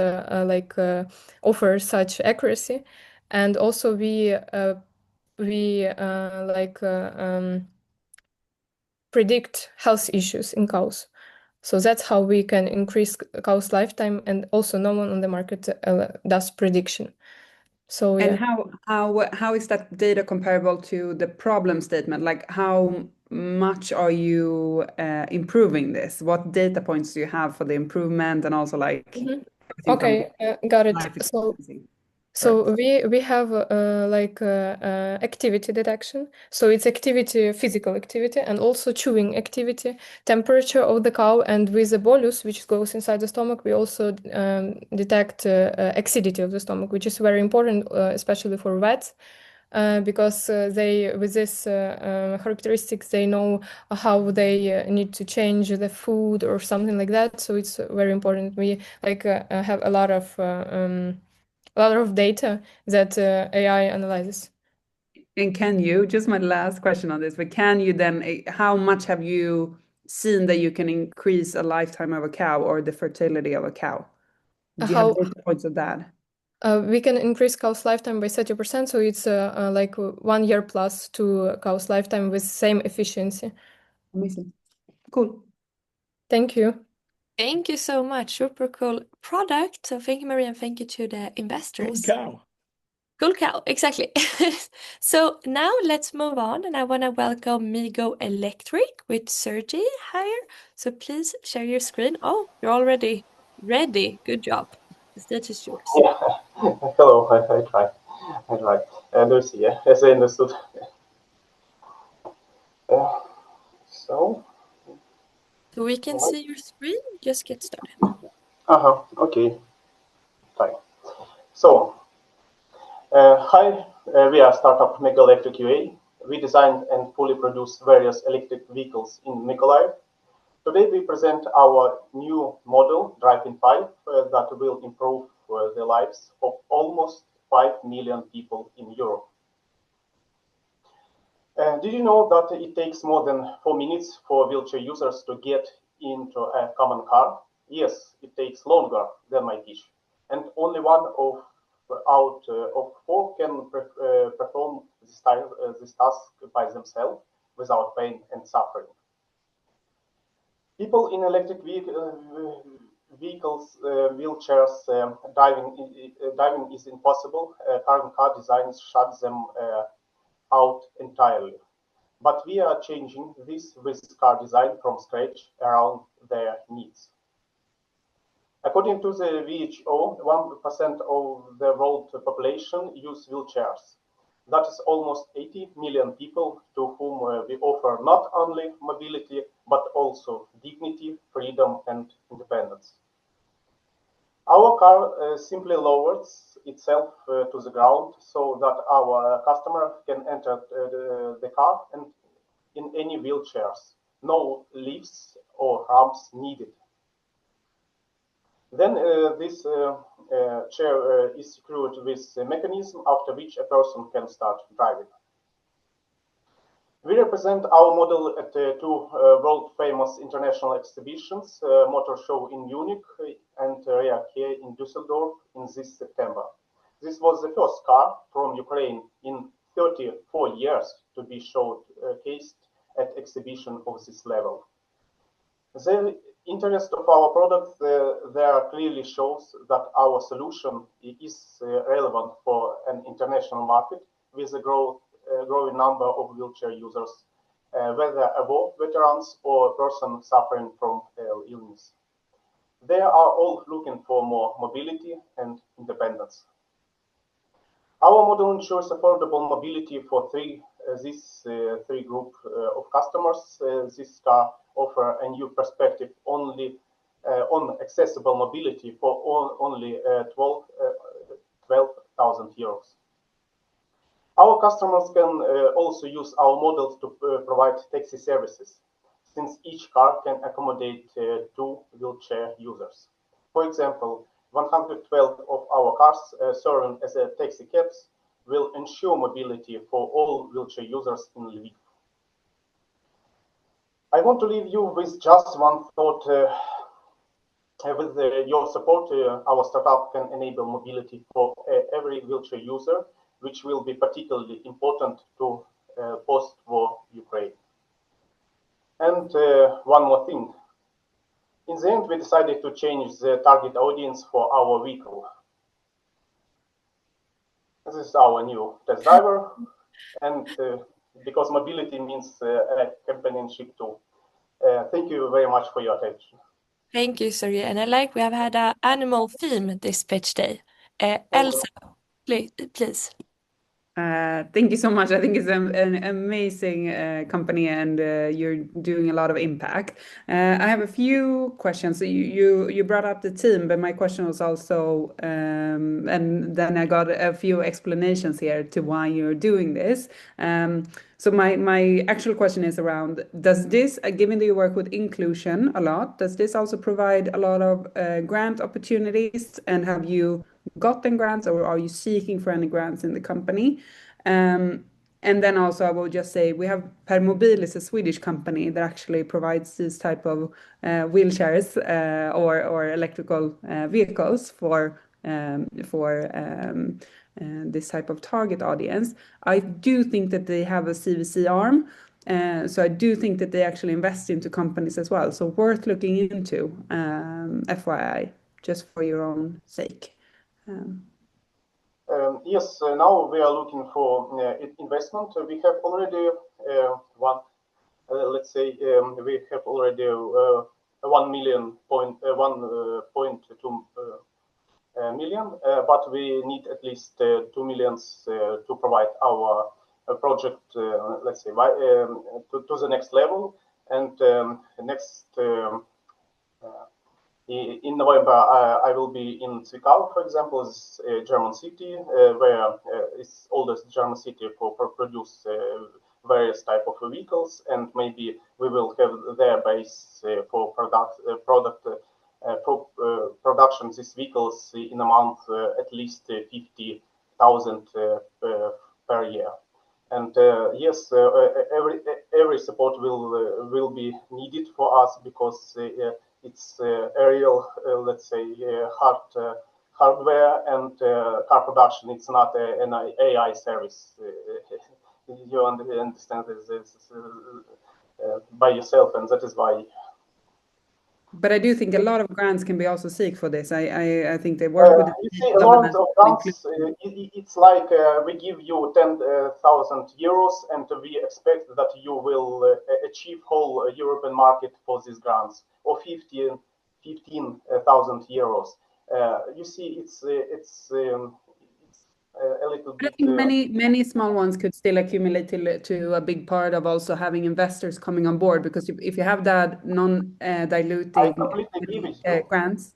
offer such accuracy, and also we predict health issues in cows. So that's how we can increase cows' lifetime, and also no one on the market does prediction. So And yeah. how is that data comparable to the problem statement? Like how much are you improving this? What data points do you have for the improvement, and also like everything from Okay, got it. life So expectancy? So we have activity detection. So it's activity, physical activity, and also chewing activity, temperature of the cow, and with the bolus, which goes inside the stomach, we also detect acidity of the stomach, which is very important, especially for vets. Because they, with this characteristics, they know how they need to change the food or something like that. So it's very important. We have a lot of data that AI analyzes. And can you, just my last question on this, but can you then, how much have you seen that you can increase a lifetime of a cow or the fertility of a cow? Do you have How data points of that? we can increase cow's lifetime by 30%, so it's 1 year plus to cow's lifetime with same efficiency. Amazing. Cool. Thank you. Thank you so much. Super cool product. So thank you, Maria, and thank you to the Cool investors. cow. Cool cow, exactly. So now let's move on, and I want to welcome Migo Electric with Sergey here. So please share your screen. Oh, you're already ready. Good job. The stage is yours. Yeah. Hello, I try. I try. Lucy, yeah, as I understood. So, So we can right. see your screen. Just get started. Okay, fine. So, hi, we are startup Mega Electric UA. We designed and fully produce various electric vehicles in Mykolaiv. Today we present our new model, Drive-in 5, that will improve the lives of almost 5 million people in Europe. Did you know that it takes more than 4 minutes for wheelchair users to get into a common car? Yes, it takes longer than my pitch. And only one of out of 4 can perform this task by themselves without pain and suffering. People in electric vehicles, wheelchairs, diving is impossible. Current car designs shut them out entirely. But we are changing this with car design from scratch around their needs. According to the WHO, 1% of the world population use wheelchairs. That is almost 80 million people to whom we offer not only mobility, but also dignity, freedom, and independence. Our car simply lowers itself to the ground so that our customer can enter the car and in any wheelchairs. No lifts or ramps needed. Then this chair is secured with a mechanism after which a person can start driving. We represent our model at 2 world-famous international exhibitions, Motor Show in Munich and Reacare in Düsseldorf in this September. This was the first car from Ukraine in 34 years to be showcased at exhibition of this level. The interest of our product there clearly shows that our solution is relevant for an international market with a growing number of wheelchair users, whether war veterans or persons suffering from illness. They are all looking for more mobility and independence. Our model ensures affordable mobility for this three group of customers. This car offer a new perspective only on accessible mobility for only 12,000 euros. Our customers can also use our models to provide taxi services, since each car can accommodate 2 wheelchair users. For example, 112 of our cars serving as a taxi cabs will ensure mobility for all wheelchair users in Lviv. I want to leave you with just one thought. With your support, our startup can enable mobility for every wheelchair user, which will be particularly important to post-war Ukraine. And one more thing. In the end, we decided to change the target audience for our vehicle. This is our new test driver, and because mobility means companionship too. Thank you very much for your attention. Thank you, Sergey. And I like we have had an animal theme this pitch day. Elsa, please. Thank you so much. I think it's an amazing company, and you're doing a lot of impact. I have a few questions. So you brought up the team, but my question was also, and then I got a few explanations here to why you're doing this. So my actual question is around, does this, given that you work with inclusion a lot, does this also provide a lot of grant opportunities? And have you gotten grants, or are you seeking for any grants in the company? And then also I will just say we have Permobil is a Swedish company that actually provides this type of wheelchairs or electrical vehicles for this type of target audience. I do think that they have a CVC arm. So I do think that they actually invest into companies as well. So worth looking into, FYI, just for your own sake. Yes, now we are looking for investment. We have already let's say we have already 1.2 million, but we need at least 2 million to provide our project, let's say, to the next level. And in November, I will be in Zwickau, for example, this German city, where it's oldest German city for produce various type of vehicles, and maybe we will have their base for production these vehicles in a month, at least 50,000 per year. And yes, every support will be needed for us, because it's a real, let's say, hard hardware and car production. It's not an AI service. You understand this by yourself, and that is why. But I do think a lot of grants can be also seek for this. I think they work with the You see, a lot government. of grants, it's like we give you 10,000 euros and we expect that you will achieve whole European market for these grants, or 15,000 euros. You see, it's a little I bit. think many small ones could still accumulate to a big part of also having investors coming on board, because if you have that non-diluting I completely agree with you. grants,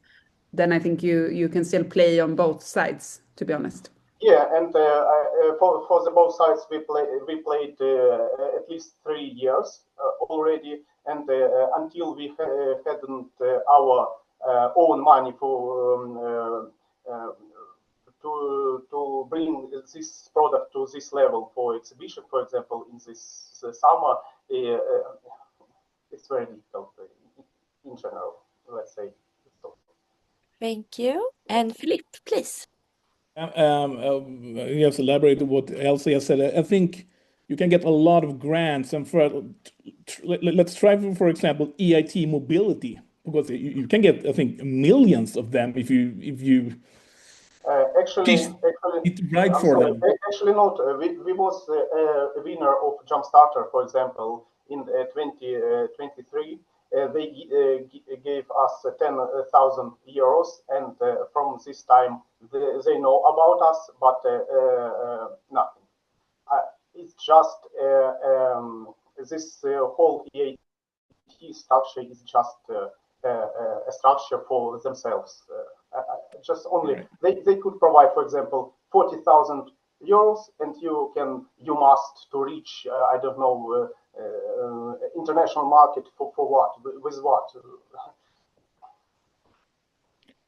then I think you can still play on both sides, to be honest. Yeah, and for the both sides we played at least 3 years already, and until we hadn't our own money for to bring this product to this level for exhibition, for example, in this summer, it's very difficult in general, let's say. Thank you. And Philippe, please. Yes, elaborate on what Elsie has said. I think you can get a lot of grants, and let's try for example EIT mobility, because you can get, I think, millions of them if you Actually, it's right I'm for sorry. them. Actually, not. We was a winner of Jumpstarter, for example, in 2023. They gave us 10,000 euros, and from this time they know about us, but nothing. It's just this whole EAT structure is just a structure for themselves. Just only they could provide, for example, 40,000 euros, and you must to reach I don't know international market for what, with what.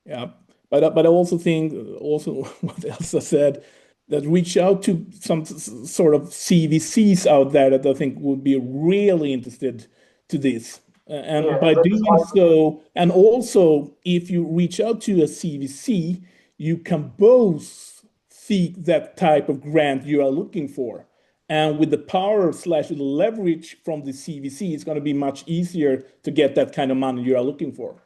Yeah, but I also think what Elsa said, that reach out to some sort of CVCs out there that I think would be really interested to this. And Yeah, by that's doing so, and also if you reach out to a CVC, you can both seek that type of grant you are looking for. And with the power / leverage from the CVC, it's going to be much easier to get that kind of money you are looking for.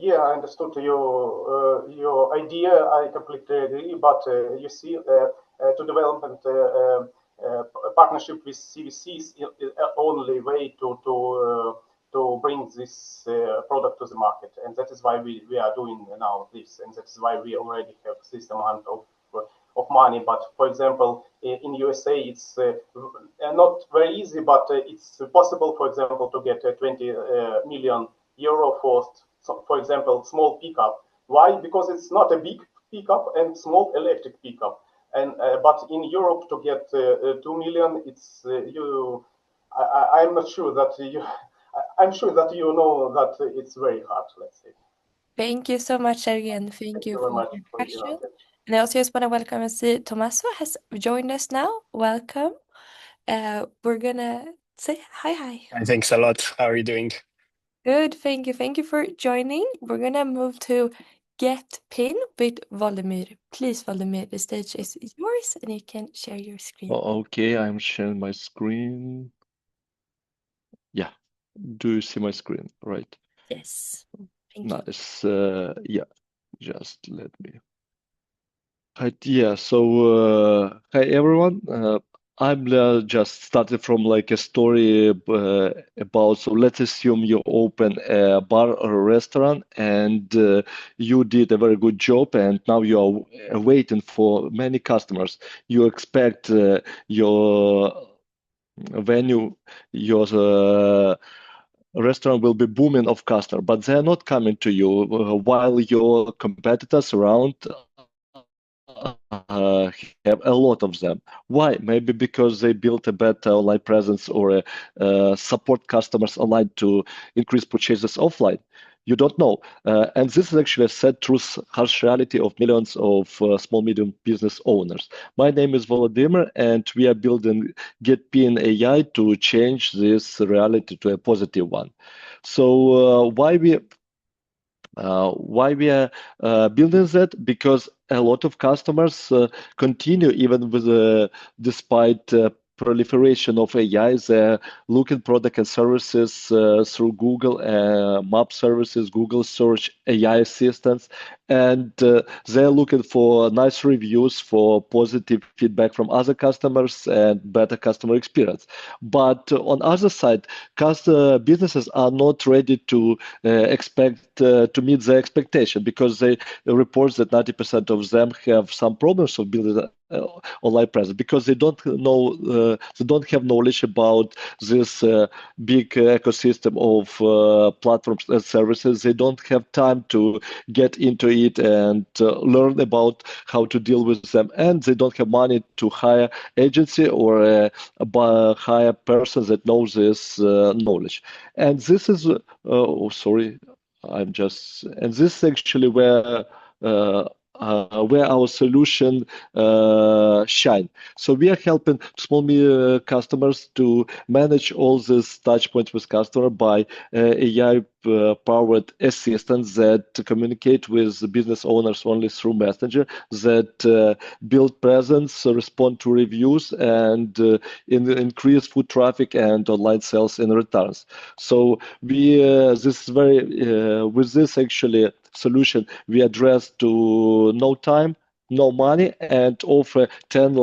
Yeah, I understood your idea. I completely agree. But you see, to development partnership with CVCs is the only way to bring this product to the market, and that is why we are doing now this, and that is why we already have this amount of money. But for example, in USA, it's not very easy, but it's possible, for example, to get 20 million euro for example, small pickup. Why? Because it's not a big pickup and small electric pickup. And but in Europe to get 2 million, it's I'm not sure that you. I'm sure that you know that it's very hard. Let's say. Thank you so much, Sergen. Thank you very for much your for question. And I also just want to welcome and see Tommaso has joined us now. Welcome. We're gonna say hi. Thanks a lot. How are you doing? Good, thank you. Thank you for joining. We're gonna move to Get Pin with Volodymyr. Please, Volodymyr, the stage is yours and you can share your screen. Okay, I'm sharing my screen. Yeah. Do you see my screen? Right. Yes. Thank you. Nice. Yeah, just let me. Right, yeah, so hi everyone. I'm just started from like a story about, so let's assume you open a bar or a restaurant and you did a very good job, and now you are waiting for many customers. You expect your venue, your restaurant will be booming of customers, but they're not coming to you while your competitors around have a lot of them. Why? Maybe because they built a better online presence or support customers online to increase purchases offline. You don't know. And this is actually a sad truth, harsh reality of millions of small, medium business owners. My name is Volodymyr, and we are building GetPin AI to change this reality to a positive one. So why we Why we are building that? Because a lot of customers continue even with despite proliferation of AI. They're looking product and services through Google Map services, Google Search, AI assistants, and they're looking for nice reviews, for positive feedback from other customers and better customer experience. But on other side, businesses are not ready to expect to meet their expectation, because they report that 90% of them have some problems of building online presence, because they don't know, they don't have knowledge about this big ecosystem of platforms and services. They don't have time to get into it and learn about how to deal with them, and they don't have money to hire agency or hire persons that knows this knowledge. And this is sorry, and this is actually where our solution shine. So we are helping small customers to manage all this touch points with customer by AI powered assistants that communicate with the business owners only through Messenger, that build presence, respond to reviews, and increase foot traffic and online sales and returns. So we this is very with this actually solution we address to no time, no money, and offer 10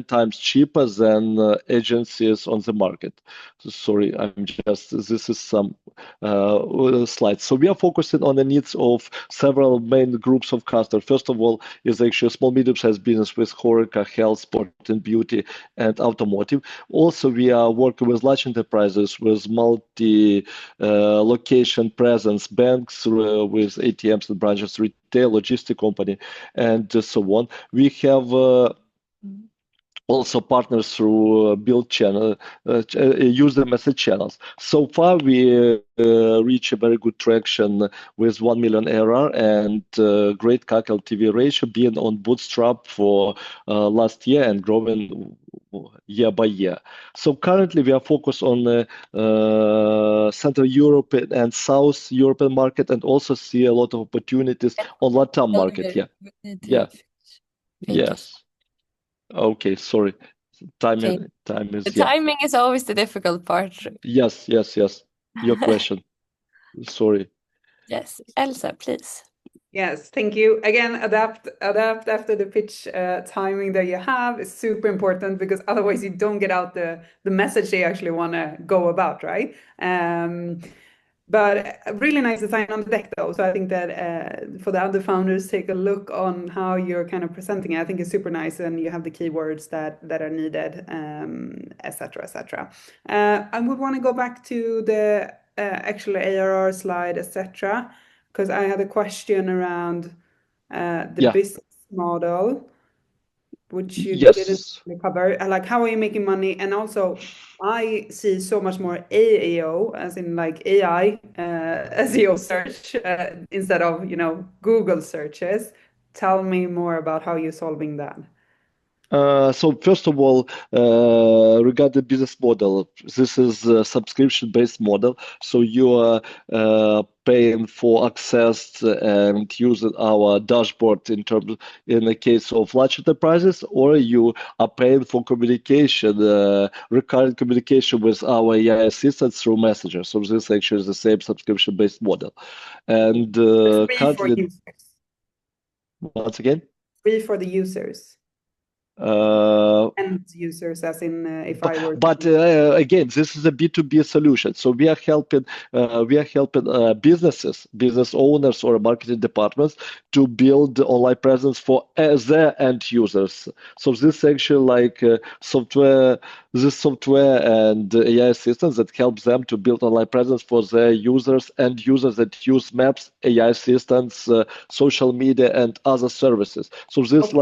times cheaper than agencies on the market. Sorry, this is some slides. So we are focusing on the needs of several main groups of customers. First of all, is actually small medium-sized business with HoReCa, health, sport and beauty, and automotive. Also, we are working with large enterprises with multi-location presence, banks with ATMs and branches, retail, logistic company, and so on. We have also partners through build channel, user message channels. So far, we reach a very good traction with 1 million ARR and great CAC LTV ratio, being on Bootstrap for last year and growing year by year. So currently, we are focused on Central Europe and South European market, and also see a lot of opportunities on LATAM market. Yeah. Yes. Okay, sorry. Time is The timing is always the difficult part. Yes. Your question. Sorry. Yes, Elsa, please. Yes, thank you. Again, adapt after the pitch timing that you have is super important, because otherwise you don't get out the message they actually want to go about, right? But really nice design on the deck, though. So I think that for the other founders, take a look on how you're kind of presenting it. I think it's super nice, and you have the keywords that are needed, etc., etc. I would want to go back to the actual ARR slide, etc., because I had a question around the business model, which you didn't cover. Like, how are you making money? And also, I see so much more AAO, as in like AI SEO search instead of Google searches. Tell me more about how you're solving that. So first of all, regarding the business model, this is a subscription-based model. So you are paying for access and using our dashboard in the case of large enterprises, or you are paying for communication, recurrent communication with our AI assistants through Messenger. So this actually is the same subscription-based model. And free for users. Once again? Free for the users. And users, as in if I were. But again, this is a B2B solution. So we are helping business owners or marketing departments to build online presence for their end users. So this actually like software and AI assistants that helps them to build online presence for their users and users that use maps, AI assistants, social media, and other services. So this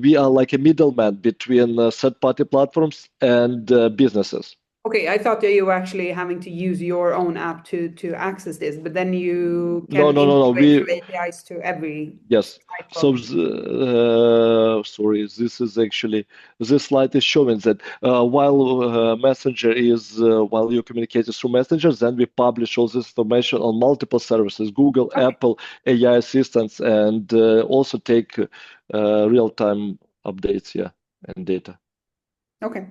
we are like a middleman between third-party platforms and businesses. Okay, I thought that you were actually having to use your own app to access this, but then you No, can no, no, no. integrate through APIs to every Yes. type So, of. sorry, this is actually, this slide is showing that while Messenger is, while you communicate through Messenger, then we publish all this information on multiple services, Google, Okay. Apple, AI assistants, and also take real-time updates, yeah, and data. Okay.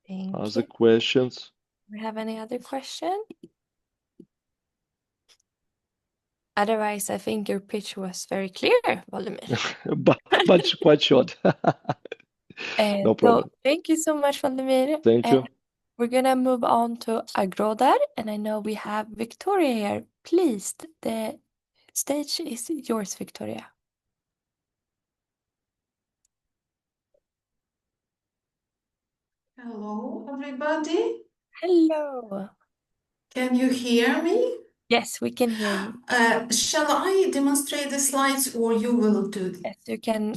Thank Other you. questions? Do we have any other question? Otherwise, I think your pitch was very clear, Vladimir. But quite short. No problem. So thank you so much, Vladimir. Thank you. We're gonna move on to Agrodar, and I know we have Victoria here. Please, the stage is yours, Victoria. Hello, everybody. Hello. Can you hear me? Yes, we can hear you. Shall I demonstrate the slides or you will do it? Yes, you can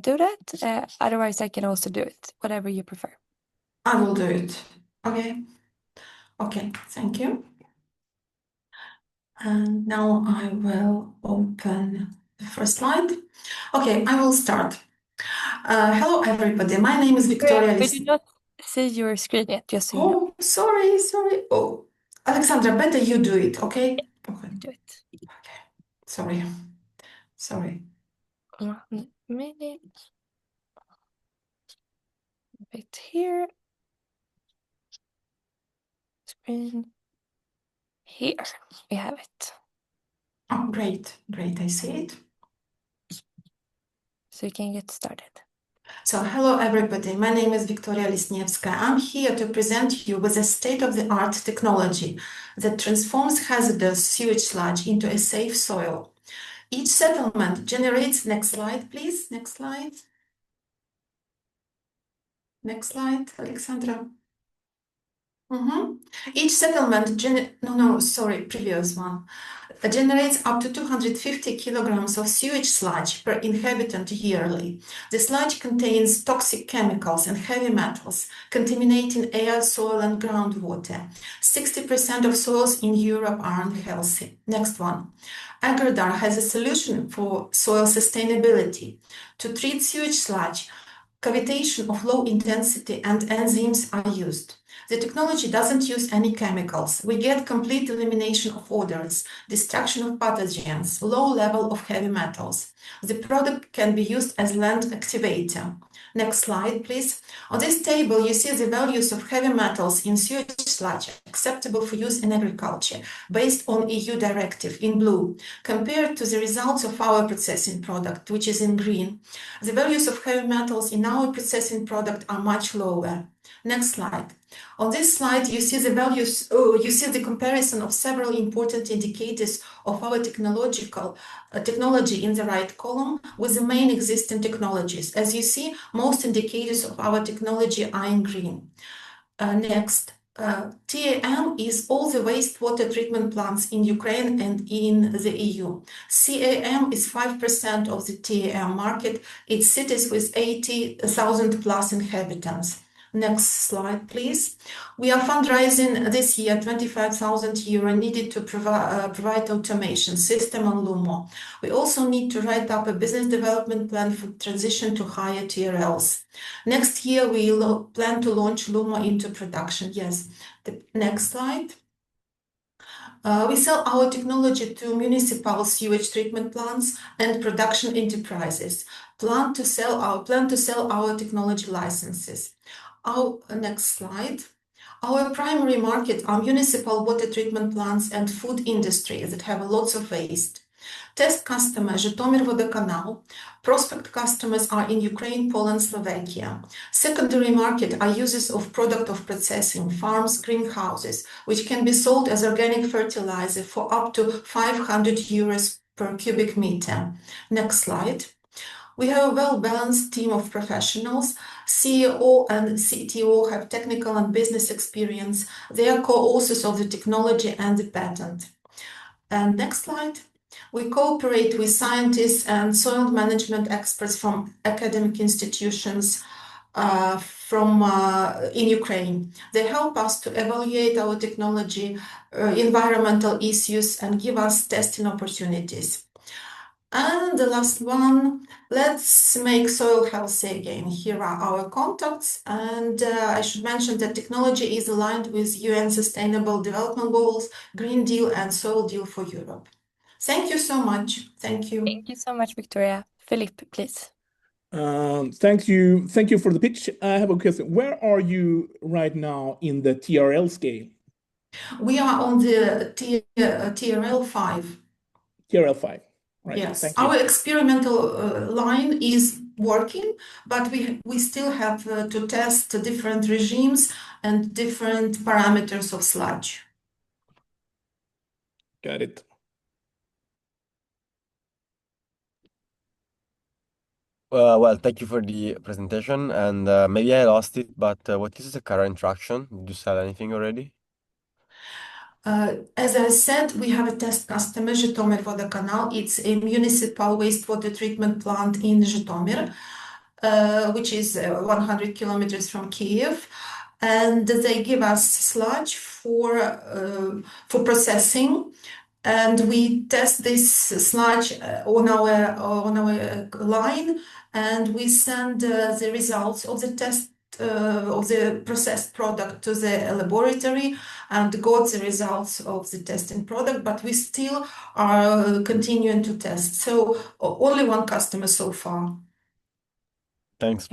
do that. Otherwise, I can also do it, whatever you prefer. I will do it. Okay. Okay, thank you. And now I will open the first slide. Okay, I will start. Hello, everybody. My name is Victoria. We do not see your screen yet, just so you know. Oh, sorry. Oh, Alexandra, better you do it, okay? Okay. Do it. Okay. Sorry. 1 minute. A bit here. Screen. Here we have it. Oh, great. I see it. So you can get started. So, hello everybody. My name is Victoria Lisniewska. I'm here to present you with a state-of-the-art technology that transforms hazardous sewage sludge into a safe soil. Each settlement generates, next slide, please. Next slide. Next slide, Alexandra. Each settlement, previous one, generates up to 250 kilograms of sewage sludge per inhabitant yearly. The sludge contains toxic chemicals and heavy metals, contaminating air, soil, and groundwater. 60% of soils in Europe are unhealthy. Next one. Agrodar has a solution for soil sustainability. To treat sewage sludge, cavitation of low intensity and enzymes are used. The technology doesn't use any chemicals. We get complete elimination of odors, destruction of pathogens, low level of heavy metals. The product can be used as land activator. Next slide, please. On this table, you see the values of heavy metals in sewage sludge acceptable for use in agriculture based on EU directive in blue, compared to the results of our processing product, which is in green. The values of heavy metals in our processing product are much lower. Next slide. On this slide, you see the values, you see the comparison of several important indicators of our technology in the right column with the main existing technologies. As you see, most indicators of our technology are in green. Next. TAM is all the wastewater treatment plants in Ukraine and in the EU. CAM is 5% of the TAM market. It's cities with 80,000 plus inhabitants. Next slide, please. We are fundraising this year 25,000 euro needed to provide automation system on Lumo. We also need to write up a business development plan for transition to higher TRLs. Next year, we plan to launch Lumo into production. Yes. The next slide. We sell our technology to municipal sewage treatment plants and production enterprises. Plan to sell our technology licenses. Next slide. Our primary market are municipal water treatment plants and food industry that have lots of waste. Test customer Zhytomyr Vodokanal. Prospect customers are in Ukraine, Poland, Slovakia. Secondary market are users of product of processing, farms, greenhouses, which can be sold as organic fertilizer for up to 500 euros per cubic meter. Next slide. We have a well-balanced team of professionals. CEO and CTO have technical and business experience. They are co-authors of the technology and the patent. And next slide. We cooperate with scientists and soil management experts from academic institutions, in Ukraine. They help us to evaluate our technology, environmental issues, and give us testing opportunities. And the last one, let's make soil healthy again. Here are our contacts, and I should mention that technology is aligned with UN Sustainable Development Goals, Green Deal, and Soil Deal for Europe. Thank you so much. Thank you. Thank you so much, Victoria. Philip, please. Thank you for the pitch. I have a question. Where are you right now in the TRL scale? We are on the TRL 5. TRL 5. Right. Yes, Thank you. our experimental line is working, but we still have to test different regimes and different parameters of sludge. Got it. Well, thank you for the presentation, and maybe I lost it, but what is the current traction? Did you sell anything already? As I said, we have a test customer, Zhytomyr Vodokanal. It's a municipal wastewater treatment plant in Zhytomyr, which is 100 kilometers from Kiev. And they give us sludge for processing. And we test this sludge on our line, and we send the results of the test of the processed product to the laboratory and got the results of the testing product, but we still are continuing to test. So only one customer so far. Thanks.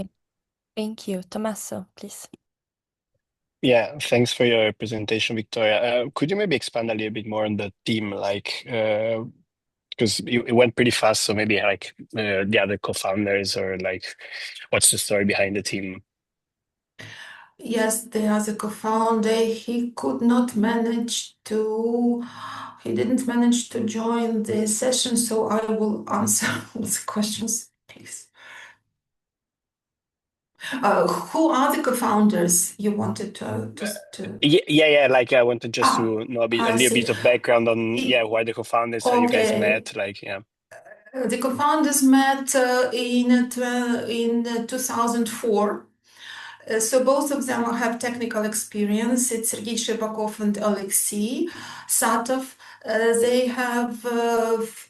Thank you. Tommaso, please. Yeah, thanks for your presentation, Victoria. Could you maybe expand a little bit more on the team, because it went pretty fast, so maybe the other co-founders or what's the story behind the team? Yes, the other co-founder, he didn't manage to join the session, so I will answer all the questions, please. Who are the co-founders you wanted to? Yeah. I wanted just to know a I little see. bit of background on who are the co-founders, how you guys met, yeah. The co-founders met in 2004. So both of them have technical experience. It's Sergei Sherbakov and Alexei Satov. They have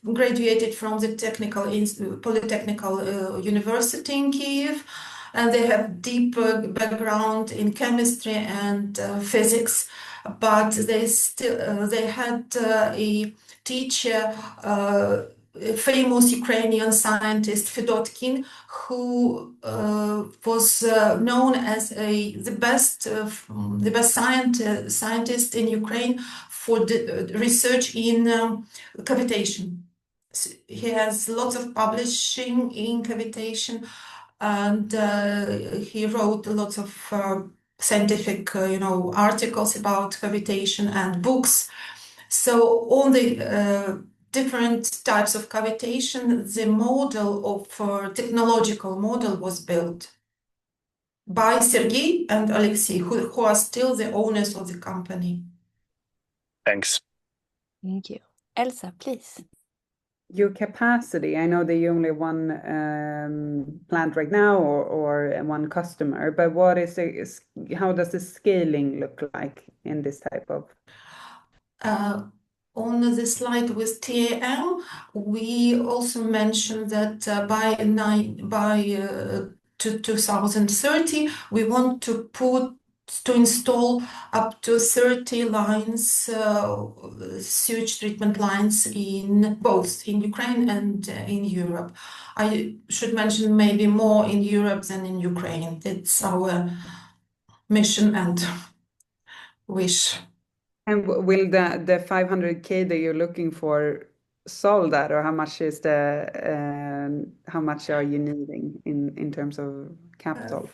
graduated from the Polytechnical University in Kiev, and they have deep background in chemistry and physics. But they had a teacher, famous Ukrainian scientist Fedotkin, who was known as the best scientist in Ukraine for the research in cavitation. So he has lots of publishing in cavitation, and he wrote lots of scientific, articles about cavitation and books. So all the different types of cavitation, the technological model was built by Sergei and Alexei, who are still the owners of the company. Thanks. Thank you. Elsa, please. Your capacity, I know that you only have one plant right now or one customer, but how does the scaling look like in this type of? On the slide with TAM, we also mentioned that by 2030, we want to install up to 30 lines, sewage treatment lines in both in Ukraine and in Europe. I should mention maybe more in Europe than in Ukraine. It's our mission and wish. And will the 500K that you're looking for solve that, or how much are you needing in terms of capital?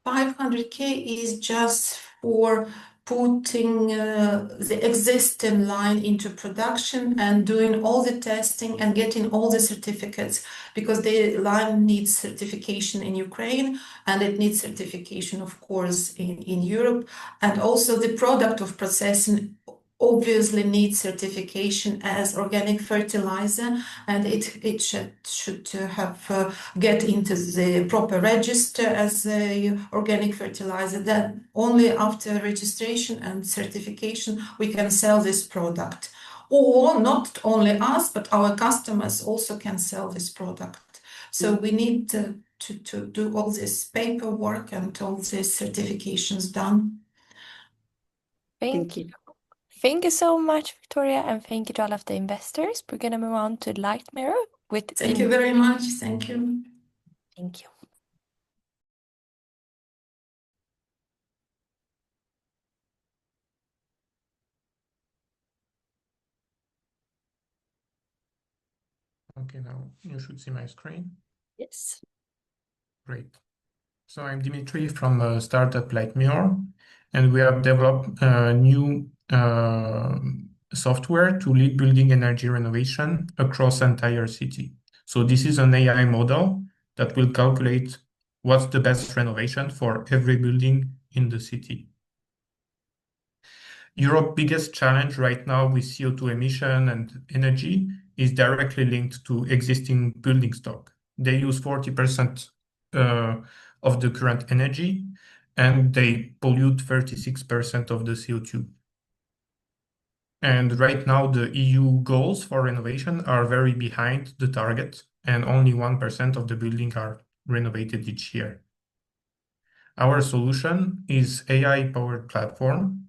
500K is just for putting the existing line into production and doing all the testing and getting all the certificates, because the line needs certification in Ukraine and it needs certification, of course, in Europe. And also the product of processing obviously needs certification as organic fertilizer, and it should have get into the proper register as a organic fertilizer. Then only after registration and certification we can sell this product. Or not only us, but our customers also can sell this product. So we need to do all this paperwork and all these certifications done. Thank you. Thank you so much, Victoria, and thank you to all of the investors. We're going to move on to Light Mirror with Thank you very much. Thank you. Thank you. Okay, now you should see my screen. Yes. Great. So I'm Dimitri from a startup like Mirror, and we have developed a new software to lead building energy renovation across the entire city. So this is an AI model that will calculate what's the best renovation for every building in the city. Europe's biggest challenge right now with CO2 emission and energy is directly linked to existing building stock. They use 40% of the current energy, and they pollute 36% of the CO2. And right now, the EU goals for renovation are very behind the target, and only 1% of the buildings are renovated each year. Our solution is AI-powered platform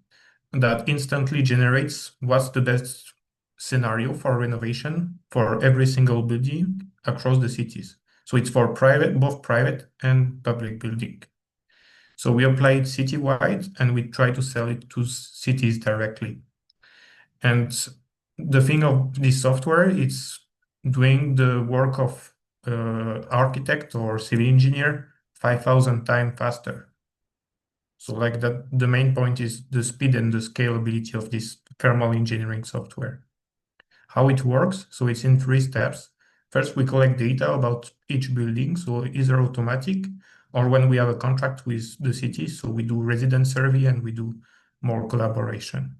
that instantly generates what's the best scenario for renovation for every single building across the cities. So it's for both private and public building. So we apply it citywide and we try to sell it to cities directly. And the thing of this software is doing the work of architect or civil engineer 5,000 times faster. So like that, the main point is the speed and the scalability of this thermal engineering software. How it works, so it's in 3 steps. First, we collect data about each building, so either automatic or when we have a contract with the city, so we do resident survey and we do more collaboration.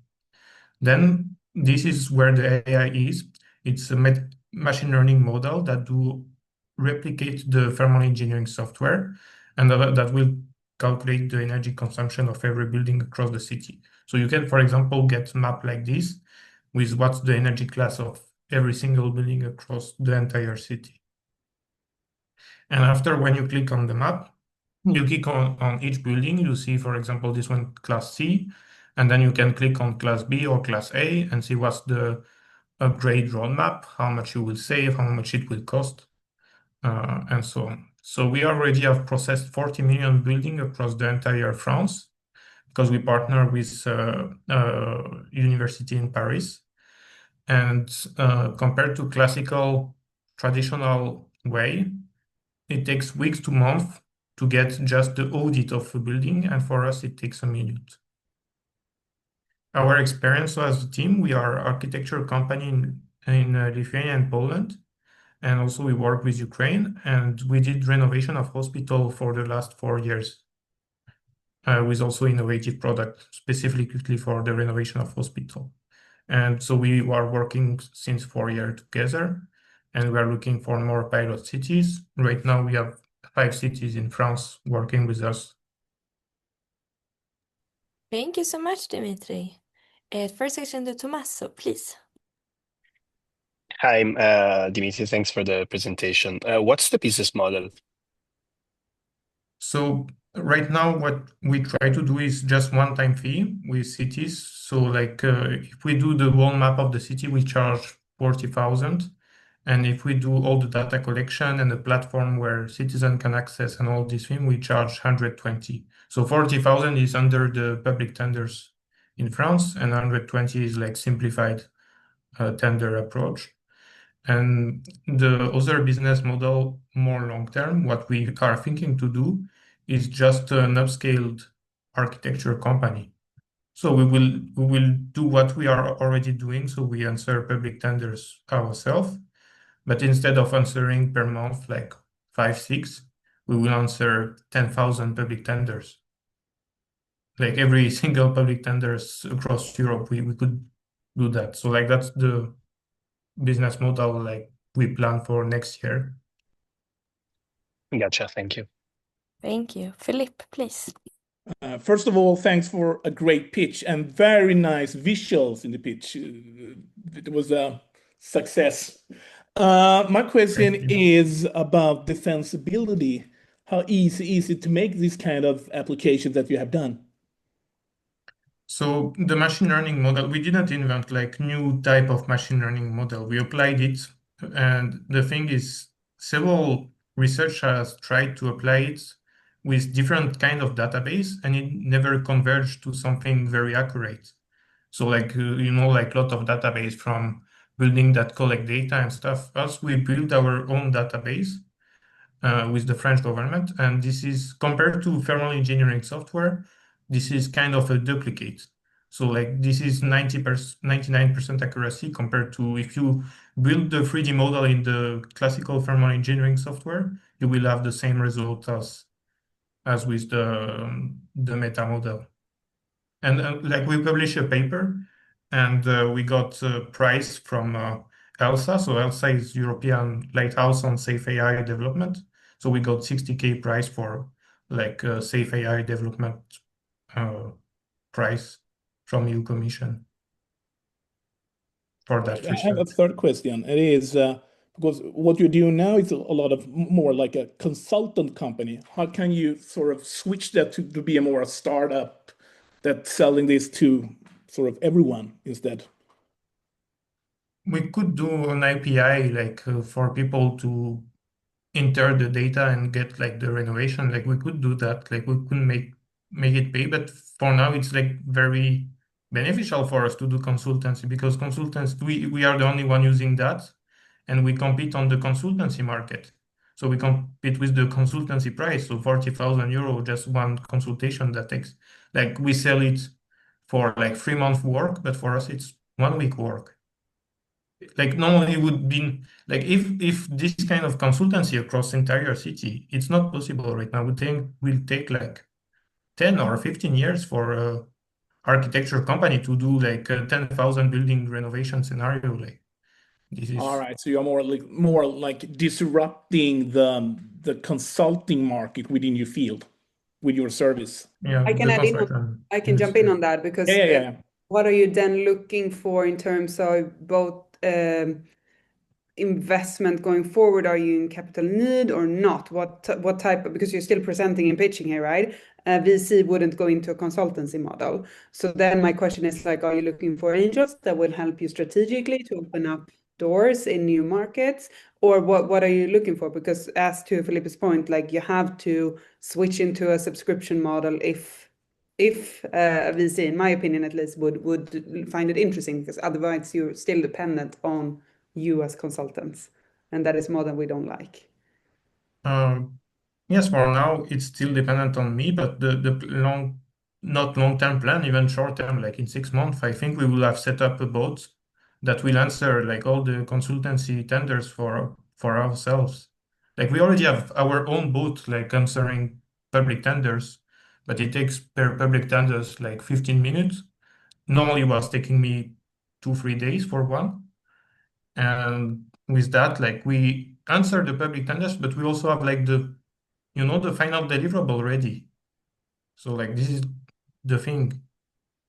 Then this is where the AI is. It's a machine learning model that do replicate the thermal engineering software and that will calculate the energy consumption of every building across the city. So you can, for example, get a map like this with what's the energy class of every single building across the entire city. And after, when you click on the map, you click on each building, you see, for example, this one, class C, and then you can click on class B or class A and see what's the upgrade roadmap, how much you will save, how much it will cost, and so on. So we already have processed 40 million buildings across the entire France because we partner with university in Paris. And compared to classical, traditional way, it takes weeks to months to get just the audit of a building, and for us, it takes a minute. Our experience as a team, we are an architecture company in Lithuania and Poland, and also we work with Ukraine, and we did renovation of hospital for the last 4 years, with also innovative product specifically for the renovation of hospital. And so we are working since 4 years together, and we are looking for more pilot cities. Right now, we have 5 cities in France working with us. Thank you so much, Dimitri. First section to Tommaso, please. Hi, Dimitri. Thanks for the presentation. What's the business model? So right now, what we try to do is just one-time fee with cities. So like if we do the whole map of the city, we charge 40,000. And if we do all the data collection and the platform where citizen can access and all these things, we charge 120. So 40,000 is under the public tenders in France, and 120 is like simplified tender approach. And the other business model, more long term, what we are thinking to do is just an upscaled architecture company. So we will do what we are already doing. So we answer public tenders ourselves, but instead of answering per month like 5, 6, we will answer 10,000 public tenders. Like every single public tenders across Europe, we could do that. So like that's the business model like we plan for next year. Gotcha. Thank you. Thank you. Philippe, please. First of all, thanks for a great pitch and very nice visuals in the pitch. It was a success. My question is about defensibility. How easy is it to make this kind of applications that you have done? So the machine learning model, we didn't invent like new type of machine learning model. We applied it, and the thing is, several researchers tried to apply it with different kind of database, and it never converged to something very accurate. So like like lot of database from building that collect data and stuff. Us, we build our own database with the French government, and this is compared to thermal engineering software. This is kind of a duplicate. So like this is 99% accuracy compared to if you build the 3D model in the classical thermal engineering software, you will have the same result as with the meta model. And like we published a paper, and we got a prize from ELSA. So ELSA is European Lighthouse on Safe AI Development. So we got 60K prize for like safe AI development prize from EU Commission for that I have a research. third question. It is because what you're doing now is a lot of more like a consultant company. How can you sort of switch that to be a more a startup that's selling this to sort of everyone instead? We could do an API like for people to enter the data and get like the renovation. Like we could do that. Like we could make it pay, but for now it's like very beneficial for us to do consultancy because consultants we are the only one using that, and we compete on the consultancy market. So we compete with the consultancy price, so 40,000 euro just one consultation that takes like we sell it for like 3 month work, but for us it's 1 week work. Like normally would be like if this kind of consultancy across entire city, it's not possible right now. We think will take like 10 or 15 years for a architecture company to do like a 10,000 building renovation scenario. Like this is All right, so you're more like disrupting the consulting market within your field with your service. yeah I can the add in construction I can jump in on that because Yeah. what are you then looking for in terms of both investment going forward? Are you in capital need or not? What type of, because you're still presenting and pitching here, right? VC wouldn't go into a consultancy model. So then my question is like, are you looking for angels that will help you strategically to open up doors in new markets? Or what are you looking for? Because as to Philippe's point, like you have to switch into a subscription model if a VC, in my opinion at least, would find it interesting, because otherwise you're still dependent on you as consultants, and that is more than we don't like. Yes, for now it's still dependent on me, but the not long-term plan, even short-term, like in 6 months, I think we will have set up a boat that will answer like all the consultancy tenders for ourselves. Like we already have our own boat like answering public tenders, but it takes per public tenders like 15 minutes. Normally it was taking me 2 3 days for one. And with that, like we answer the public tenders, but we also have like the final deliverable ready. So like this is the thing.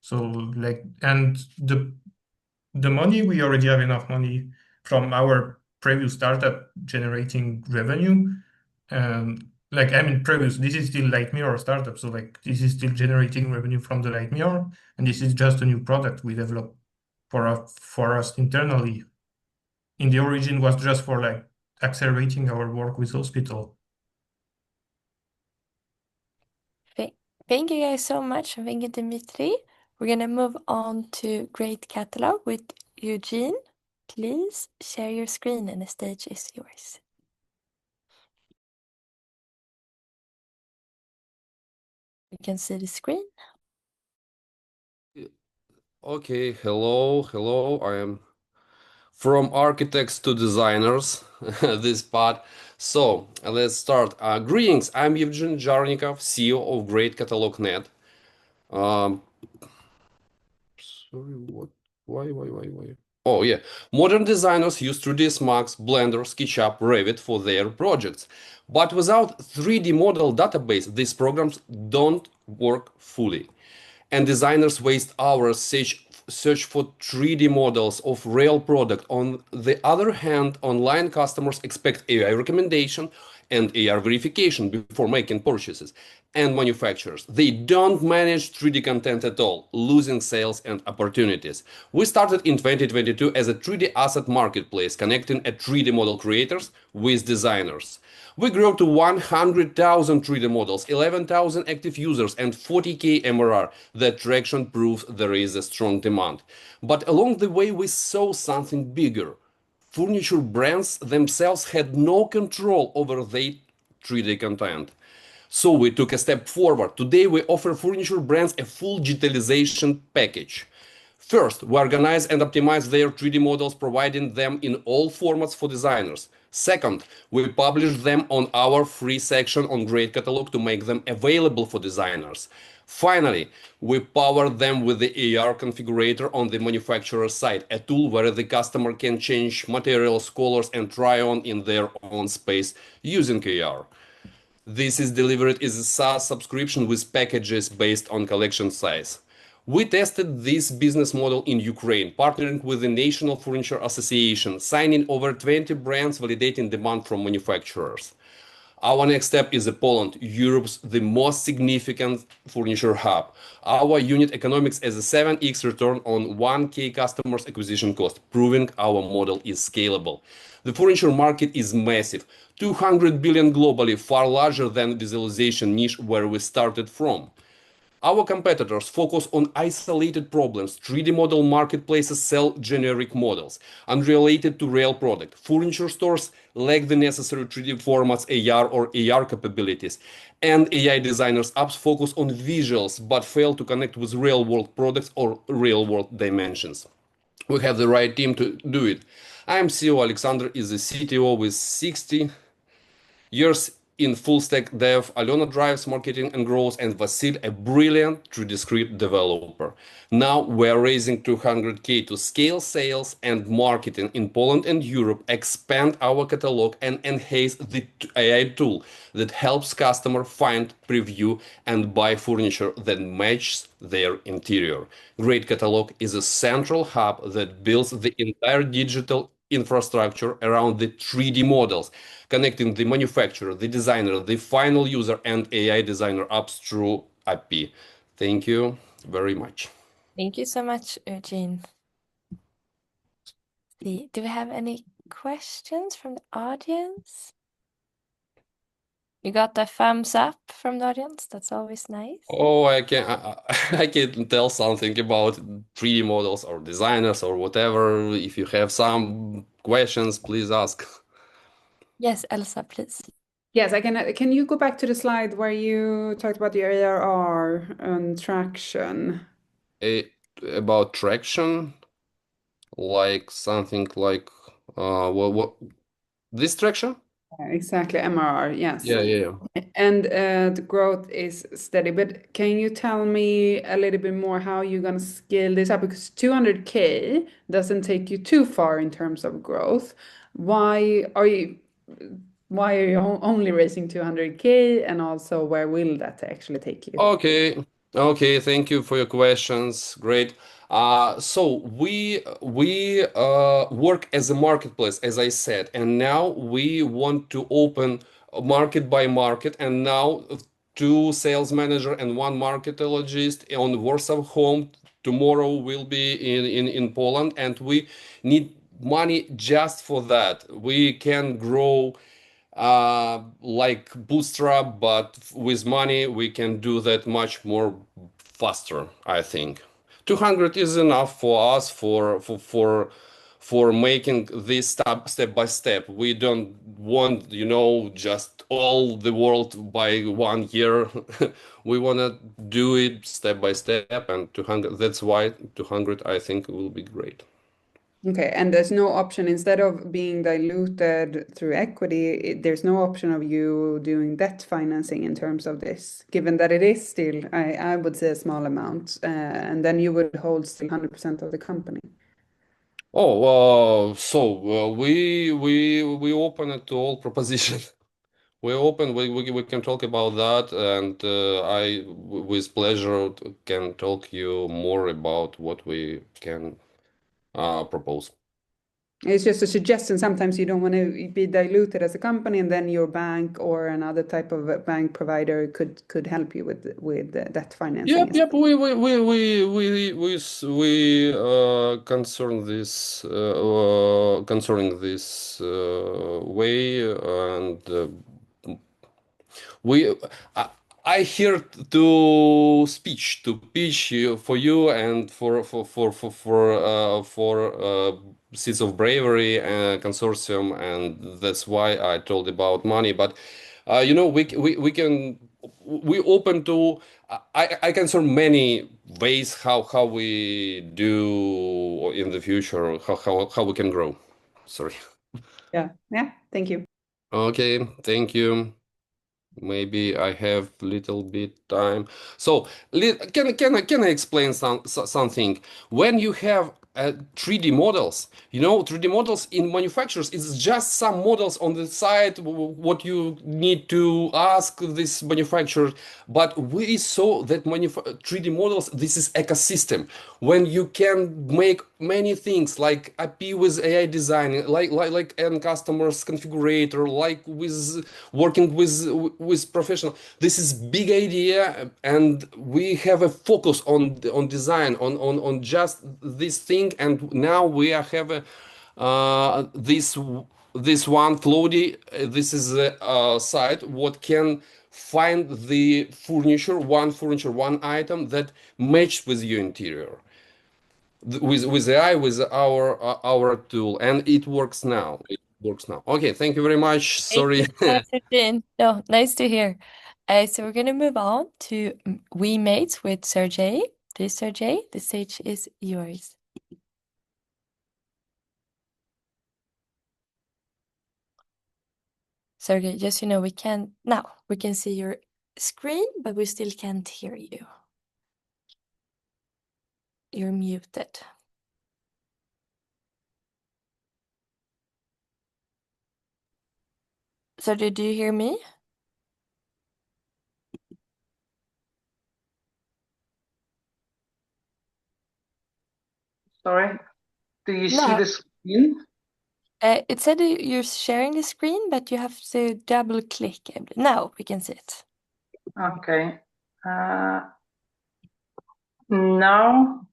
So like and the money, we already have enough money from our previous startup generating revenue. And like I mean previous, this is still Light Mirror startup. So like this is still generating revenue from the Light Mirror, and this is just a new product we developed for us internally. In the origin was just for like accelerating our work with hospital. Thank you guys so much. Thank you, Dimitri. We're gonna move on to Great Catalog with Eugene. Please share your screen and the stage is yours. You can see the screen. Okay, hello. I am from architects to designers, this part. So let's start. Greetings, I'm Evgen Jarnikov, CEO of Great Catalog Net. Sorry, what Why? Oh, yeah. Modern designers use 3ds Max, Blender, SketchUp, Revit for their projects. But without 3D model database, these programs don't work fully. And designers waste hours search for 3D models of real product. On the other hand, online customers expect AI recommendation and AI verification before making purchases. And manufacturers, they don't manage 3D content at all, losing sales and opportunities. We started in 2022 as a 3D asset marketplace, connecting a 3D model creators with designers. We grew to 100,000 3D models, 11,000 active users, and 40K MRR. The traction proves there is a strong demand. But along the way, we saw something bigger. Furniture brands themselves had no control over their 3D content. So we took a step forward. Today, we offer furniture brands a full digitalization package. First, we organize and optimize their 3D models, providing them in all formats for designers. Second, we publish them on our free section on Great Catalog to make them available for designers. Finally, we power them with the AR configurator on the manufacturer side, a tool where the customer can change materials, colors, and try on in their own space using AR. This is delivered as a SaaS subscription with packages based on collection size. We tested this business model in Ukraine, partnering with the National Furniture Association, signing over 20 brands, validating demand from manufacturers. Our next step is Poland, Europe's the most significant furniture hub. Our unit economics is a 7x return on 1K customers acquisition cost, proving our model is scalable. The furniture market is massive, 200 billion globally, far larger than visualization niche where we started from. Our competitors focus on isolated problems. 3D model marketplaces sell generic models, unrelated to real product. Furniture stores lack the necessary 3D formats, AR or AR capabilities. And AI designers apps focus on visuals, but fail to connect with real-world products or real-world dimensions. We have the right team to do it. I am CEO, Alexander is the CTO with 60 years in full stack dev. Alona drives marketing and growth, and Vasil, a brilliant 3D script developer. Now we're raising 200K to scale sales and marketing in Poland and Europe, expand our catalog, and enhance the AI tool that helps customer find, preview, and buy furniture that matches their interior. Great Catalog is a central hub that builds the entire digital infrastructure around the 3D models, connecting the manufacturer, the designer, the final user, and AI designer apps through API. Thank you very much. Thank you so much, Eugene. Do we have any questions from the audience? You got the thumbs up from the audience. That's always nice. Oh, I can tell something about 3D models or designers or whatever. If you have some questions, please ask. Yes, Elsa, please. Yes, I can. Can you go back to the slide where you talked about the ARR and traction? About traction, like something like what this traction? Exactly, MRR, yes. Yeah. And the growth is steady, but can you tell me a little bit more how you're going to scale this up? Because 200K doesn't take you too far in terms of growth. Why are you only raising 200K, and also where will that actually take you? Okay, thank you for your questions. Great. So we work as a marketplace, as I said, and now we want to open market by market, and now two sales manager and one marketologist on Warsaw home. Tomorrow will be in Poland, and we need money just for that. We can grow like bootstrap, but with money we can do that much more faster, I think. 200 is enough for us for making this step by step. We don't want, just all the world by 1 year. We want to do it step by step, and 200, that's why 200 I think will be great. Okay, and there's no option, instead of being diluted through equity, there's no option of you doing debt financing in terms of this, given that it is still, I would say, a small amount, and then you would hold still 100% of the company. We open it to all proposition. We can talk about that, and I with pleasure can talk you more about what we can propose. It's just a suggestion. Sometimes you don't want to be diluted as a company, and then your bank or another type of bank provider could help you with debt financing. Yep. We concern this concerning this way, and we I here to speech to pitch you, for you and for Seeds of Bravery consortium, and that's why I told about money. But we can we open to I concern many ways how we do in the future, how we can grow. Sorry. Yeah. Thank you. Okay, thank you. Maybe I have little bit time. So can I explain something? When you have 3D models, 3D models in manufacturers, it's just some models on the side, what you need to ask this manufacturer. But we saw that 3D models, this is ecosystem. When you can make many things like API with AI design, like end customers configurator, like with working with professional. This is big idea, and we have a focus on design, on just this thing. And now we have this one Floaty. This is a site what can find the furniture, one item that matched with your interior with AI, with our tool, and it works now. Okay, thank you very much. Sorry. No, nice to hear. So we're going to move on to We Mates with Sergey. Please, Sergey, the stage is yours. Sergey, just we can see your screen, but we still can't hear you. You're muted. Sergey, do you hear me? Sorry, do you see No. the screen? It said you're sharing the screen, but you have to double click. Now we can see it. Okay. Now,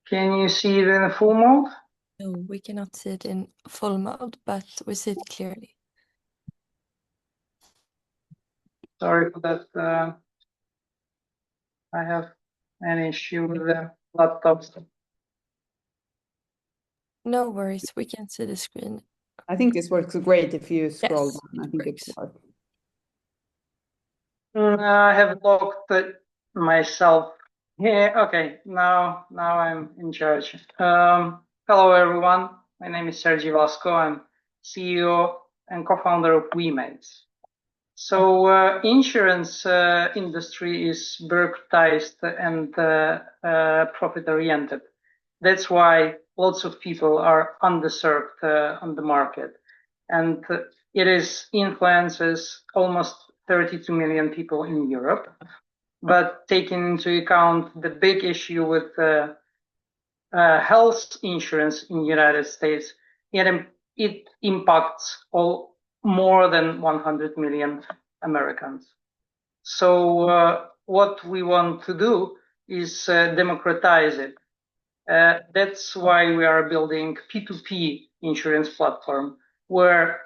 can you see it in the full mode? No, we cannot see it in full mode, but we see it clearly. Sorry for that. I have an issue with the laptop. No worries, we can see the screen. I think this works great if you scroll Yes, down. I think it works. I have locked it myself. Yeah, okay. Now I'm in charge. Hello, everyone. My name is Sergey Vasco. I'm CEO and co-founder of WeMates. So insurance industry is bureaucratized and profit-oriented. That's why lots of people are underserved on the market. And it influences almost 32 million people in Europe. But taking into account the big issue with health insurance in the United States, it impacts more than 100 million Americans. So what we want to do is democratize it. That's why we are building P2P insurance platform, where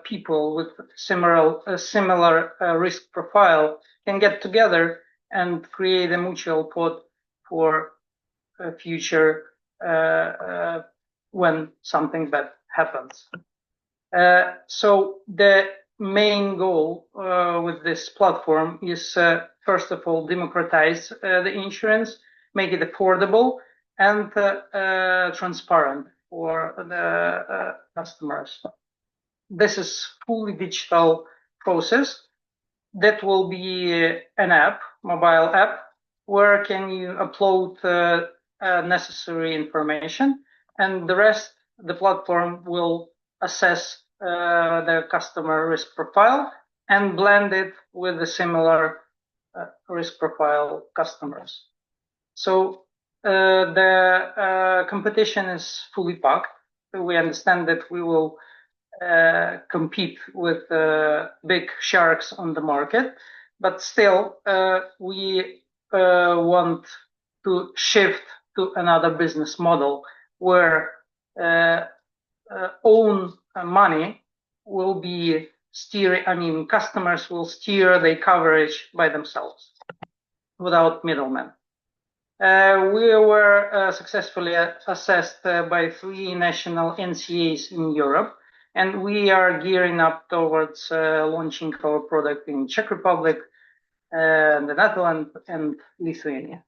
people with similar risk profile can get together and create a mutual pot for a future when something bad happens. So the main goal with this platform is, first of all, democratize the insurance, make it affordable and transparent for the customers. This is fully digital process that will be an app, mobile app, where can you upload necessary information and the rest, the platform will assess the customer risk profile and blend it with the similar risk profile customers. So the competition is fully packed. We understand that we will compete with big sharks on the market, but still we want to shift to another business model where own money will be steering, customers will steer their coverage by themselves without middlemen. We were successfully assessed by 3 national NCAs in Europe, and we are gearing up towards launching our product in Czech Republic, the Netherlands, and Lithuania.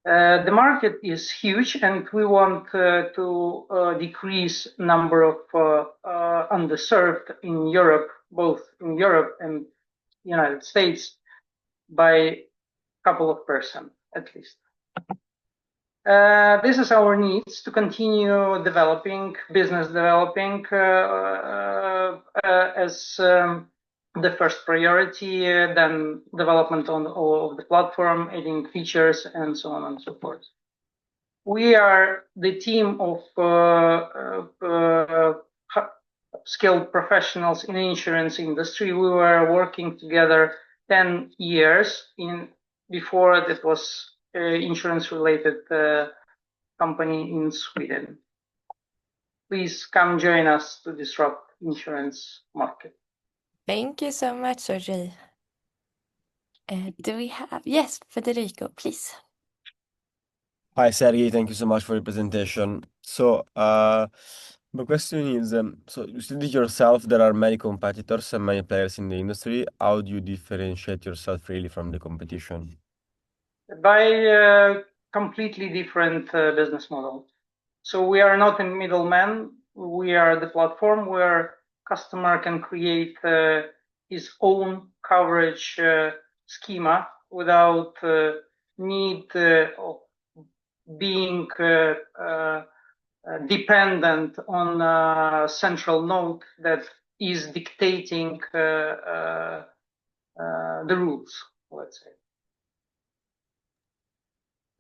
The market is huge, and we want to decrease number of underserved in Europe, both in Europe and United States, by a couple of percent at least. This is our needs to continue developing, business developing as the first priority, then development on all of the platform, adding features, and so on and so forth. We are the team of skilled professionals in the insurance industry. We were working together 10 years before it was insurance-related company in Sweden. Please come join us to disrupt insurance market. Thank you so much, Sergey. Do we have... Yes, Federico, please. Hi, Sergey. Thank you so much for your presentation. So, my question is, so you said it yourself, there are many competitors and many players in the industry. How do you differentiate yourself really from the competition? By completely different business model. So we are not a middleman. We are the platform where customer can create his own coverage schema without need of being dependent on a central node that is dictating the rules, let's say.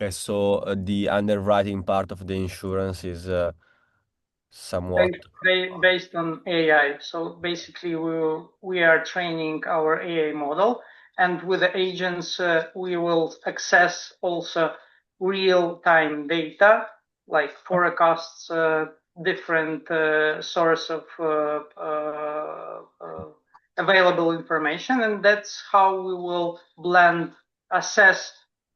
Okay, so the underwriting part of the insurance is somewhat based on AI. So basically, we are training our AI model, and with the agents, we will access also real-time data like forecasts, different source of available information, and that's how we will assess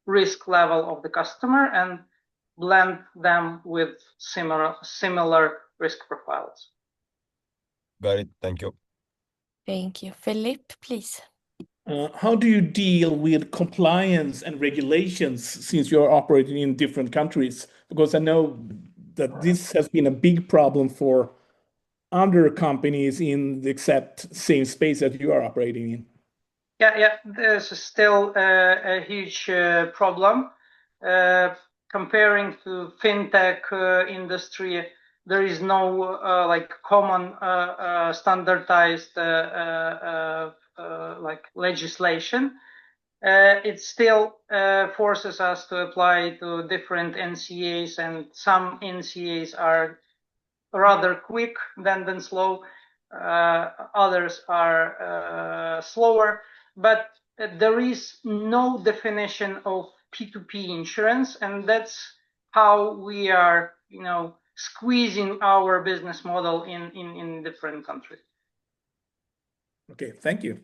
risk level of the customer and blend them with similar risk profiles. Got it. Thank you. Thank you. Philippe, please. How do you deal with compliance and regulations since you're operating in different countries? Because I know that this has been a big problem for other companies in the exact same space that you are operating in. Yeah, there's still a huge problem. Comparing to fintech industry, there is no common standardized legislation. It still forces us to apply to different NCAs, and some NCAs are rather quick than slow. Others are slower, but there is no definition of P2P insurance, and that's how we are, squeezing our business model in different countries. Okay, thank you.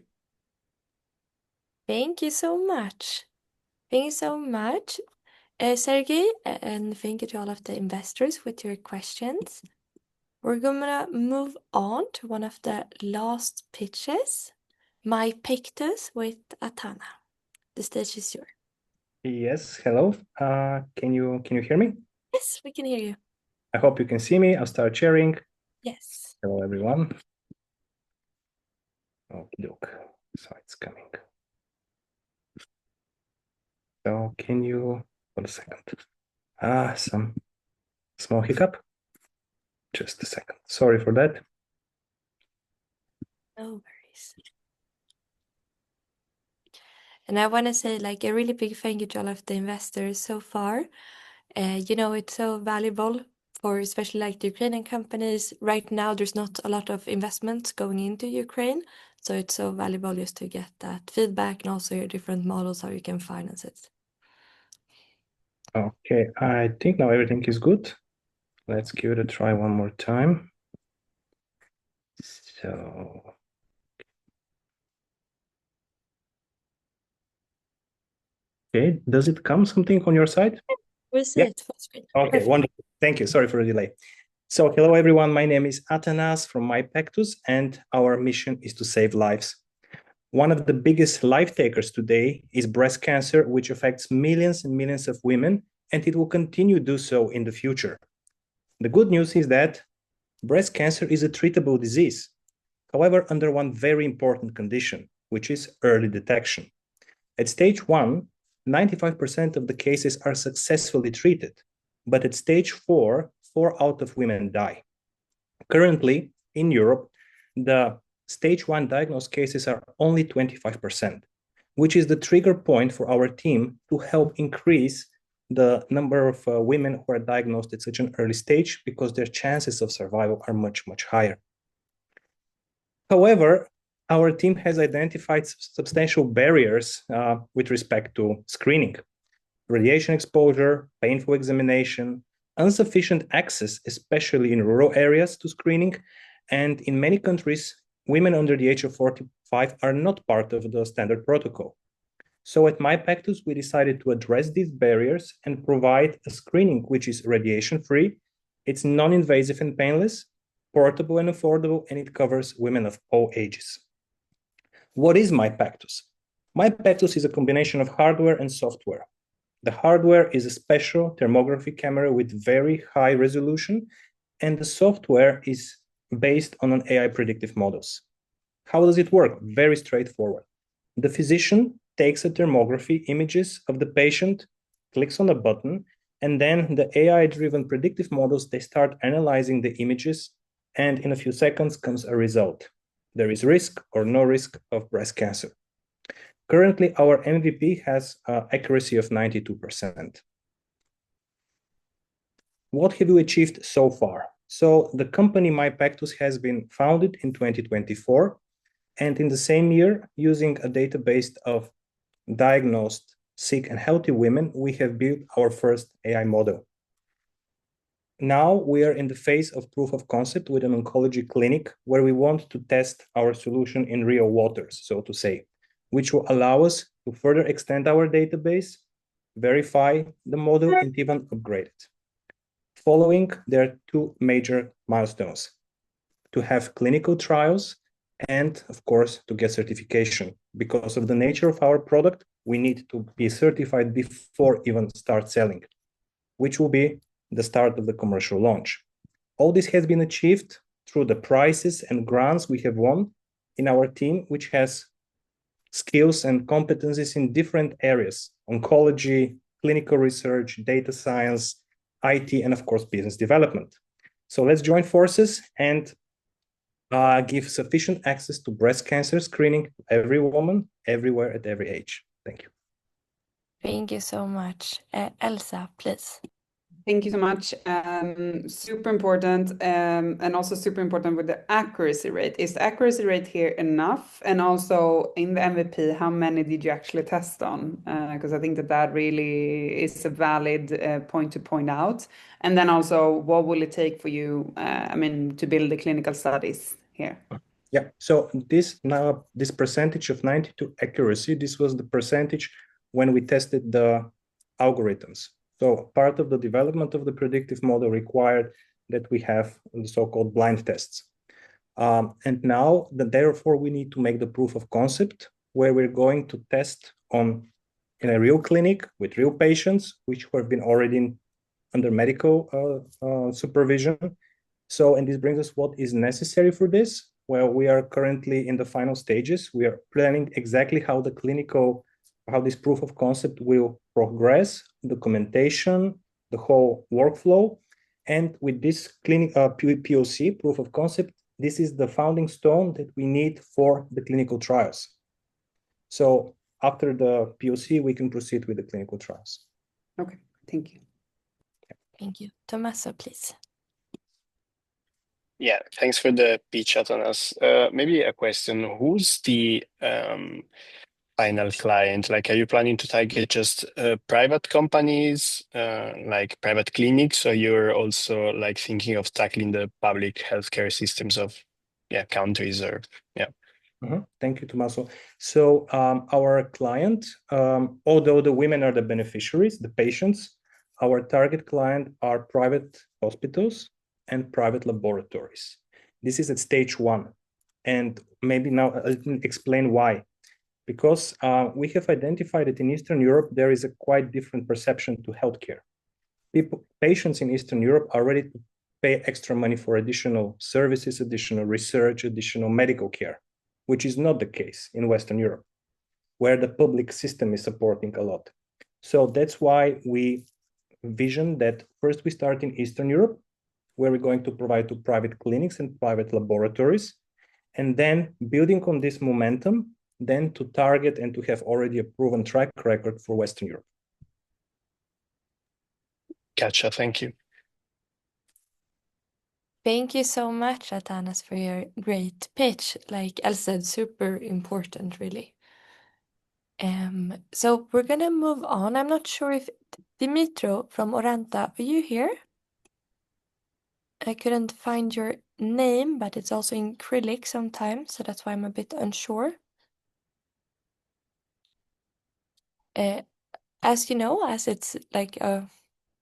Thank you so much. Thank you so much, Sergey, and thank you to all of the investors with your questions. We're gonna move on to one of the last pitches, My Pictus with Atana. The stage is yours. Yes, hello. Can you hear me? Yes, we can hear you. I hope you can see me. I'll start sharing. Yes. Hello, everyone. Okay, so it's coming. So can you, hold a second. Some small hiccup. Just a second. Sorry for that. No worries. And I want to say like a really big thank you to all of the investors so far. It's so valuable for especially like the Ukrainian companies. Right now, there's not a lot of investment going into Ukraine. So it's so valuable just to get that feedback and also your different models, how you can finance it. Okay, I think now everything is good. Let's give it a try one more time. So, okay, does it come something on your side? We see it full screen. Okay, Perfect. wonderful. Thank you. Sorry for the delay. So, hello everyone. My name is Atanas from MyPactus, and our mission is to save lives. One of the biggest life takers today is breast cancer, which affects millions and millions of women, and it will continue to do so in the future. The good news is that breast cancer is a treatable disease. However, under one very important condition, which is early detection. At stage 1, 95% of the cases are successfully treated, but at stage 4, 4 out of women die. Currently, in Europe, the stage 1 diagnosed cases are only 25%, which is the trigger point for our team to help increase the number of women who are diagnosed at such an early stage, because their chances of survival are much, much higher. However, our team has identified substantial barriers with respect to screening: radiation exposure, painful examination, insufficient access, especially in rural areas, to screening, and in many countries, women under the age of 45 are not part of the standard protocol. So at MyPactus, we decided to address these barriers and provide a screening which is radiation-free, it's non-invasive and painless, portable and affordable, and it covers women of all ages. What is MyPactus? MyPactus is a combination of hardware and software. The hardware is a special thermography camera with very high resolution, and the software is based on an AI predictive models. How does it work? Very straightforward. The physician takes a thermography images of the patient, clicks on a button, and then the AI-driven predictive models, they start analyzing the images, and in a few seconds comes a result. There is risk or no risk of breast cancer. Currently, our MVP has accuracy of 92%. What have we achieved so far? So the company MyPactus has been founded in 2024, and in the same year, using a database of diagnosed, sick, and healthy women, we have built our first AI model. Now we are in the phase of proof of concept with an oncology clinic where we want to test our solution in real waters, so to say, which will allow us to further extend our database, verify the model, and even upgrade it. Following, there are two major milestones: to have clinical trials and, of course, to get certification. Because of the nature of our product, we need to be certified before even start selling, which will be the start of the commercial launch. All this has been achieved through the prizes and grants we have won in our team, which has skills and competencies in different areas: oncology, clinical research, data science, IT, and of course, business development. So let's join forces and give sufficient access to breast cancer screening to every woman, everywhere, at every age. Thank you. Thank you so much. Elsa, please. Thank you so much. Super important, and also super important with the accuracy rate. Is the accuracy rate here enough? And also in the MVP, how many did you actually test on? Because I think that really is a valid point to point out. And then also, what will it take for you, to build the clinical studies here? Yeah, so this percentage of 92 accuracy, this was the percentage when we tested the algorithms. So part of the development of the predictive model required that we have the so-called blind tests. And now, therefore, we need to make the proof of concept where we're going to test in a real clinic with real patients, which have been already under medical supervision. So, and this brings us what is necessary for this. Well, we are currently in the final stages. We are planning exactly how this proof of concept will progress, documentation, the whole workflow. And with this POC, proof of concept, this is the founding stone that we need for the clinical trials. So after the POC, we can proceed with the clinical trials. Okay, thank you. Thank you. Tommaso, please. Yeah, thanks for the pitch, Atanas. Maybe a question: who's the final client? Like, are you planning to target just private companies, like private clinics, or you're also like thinking of tackling the public healthcare systems of countries or Thank you, Tommaso. So our client, although the women are the beneficiaries, the patients, our target client are private hospitals and private laboratories. This is at stage 1. And maybe now I'll explain why. Because we have identified that in Eastern Europe, there is a quite different perception to healthcare. Patients in Eastern Europe are ready to pay extra money for additional services, additional research, additional medical care, which is not the case in Western Europe, where the public system is supporting a lot. So that's why we vision that first we start in Eastern Europe, where we're going to provide to private clinics and private laboratories, and then building on this momentum, then to target and to have already a proven track record for Western Europe. Gotcha, thank you. Thank you so much, Atanas, for your great pitch. Like Elle said, super important, really. So we're gonna move on. I'm not sure if Dimitro from Oranta, are you here? I couldn't find your name, but it's also in Cyrillic sometimes, so that's why I'm a bit unsure. As you know, as it's like a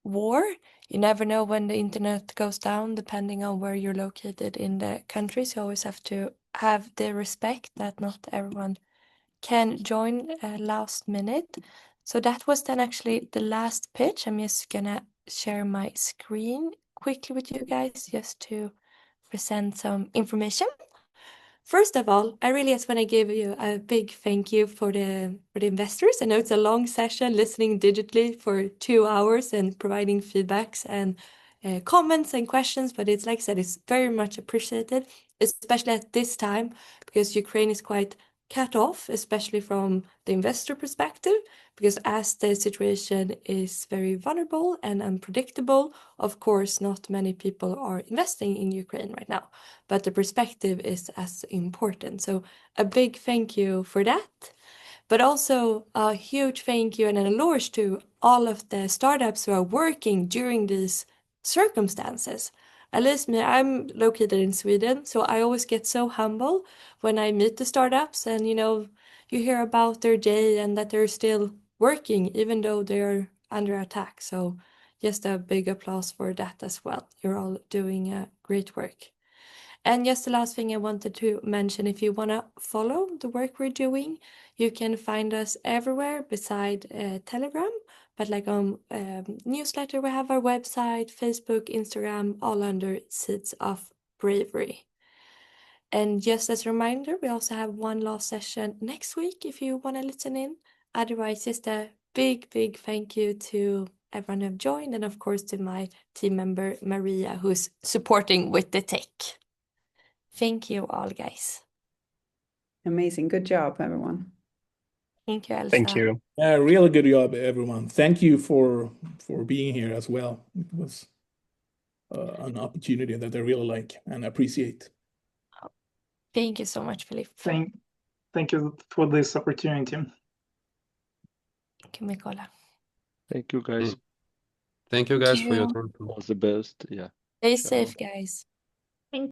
war, you never know when the internet goes down, depending on where you're located in the country. So you always have to have the respect that not everyone can join last minute. So that was then actually the last pitch. I'm just gonna share my screen quickly with you guys just to present some information. First of all, I really just want to give you a big thank you for the investors. I know it's a long session, listening digitally for 2 hours and providing feedbacks and comments and questions, but it's like I said, it's very much appreciated, especially at this time because Ukraine is quite cut off, especially from the investor perspective, because as the situation is very vulnerable and unpredictable, of course, not many people are investing in Ukraine right now, but the perspective is as important. So a big thank you for that. But also a huge thank you and an allure to all of the startups who are working during these circumstances. At least me, I'm located in Sweden, so I always get so humble when I meet the startups and, you hear about their day and that they're still working even though they're under attack. So just a big applause for that as well. You're all doing great work. And just the last thing I wanted to mention, if you want to follow the work we're doing, you can find us everywhere beside Telegram, but like on newsletter, we have our website, Facebook, Instagram, all under Seeds of Bravery. And just as a reminder, we also have one last session next week if you want to listen in. Otherwise, just a big, big thank you to everyone who have joined, and of course to my team member Maria, who's supporting with the tech. Thank you all, guys. Amazing. Good job, everyone. Thank you, Elsa. Thank you. Yeah, really good job, everyone. Thank you for being here as well. It was an opportunity that I really like and appreciate. Thank you so much, Philippe. Thank you for this opportunity. Thank you, Mikola. Thank you, guys. Thank you guys for your time. All the best. Yeah. Stay Ciao. safe, guys.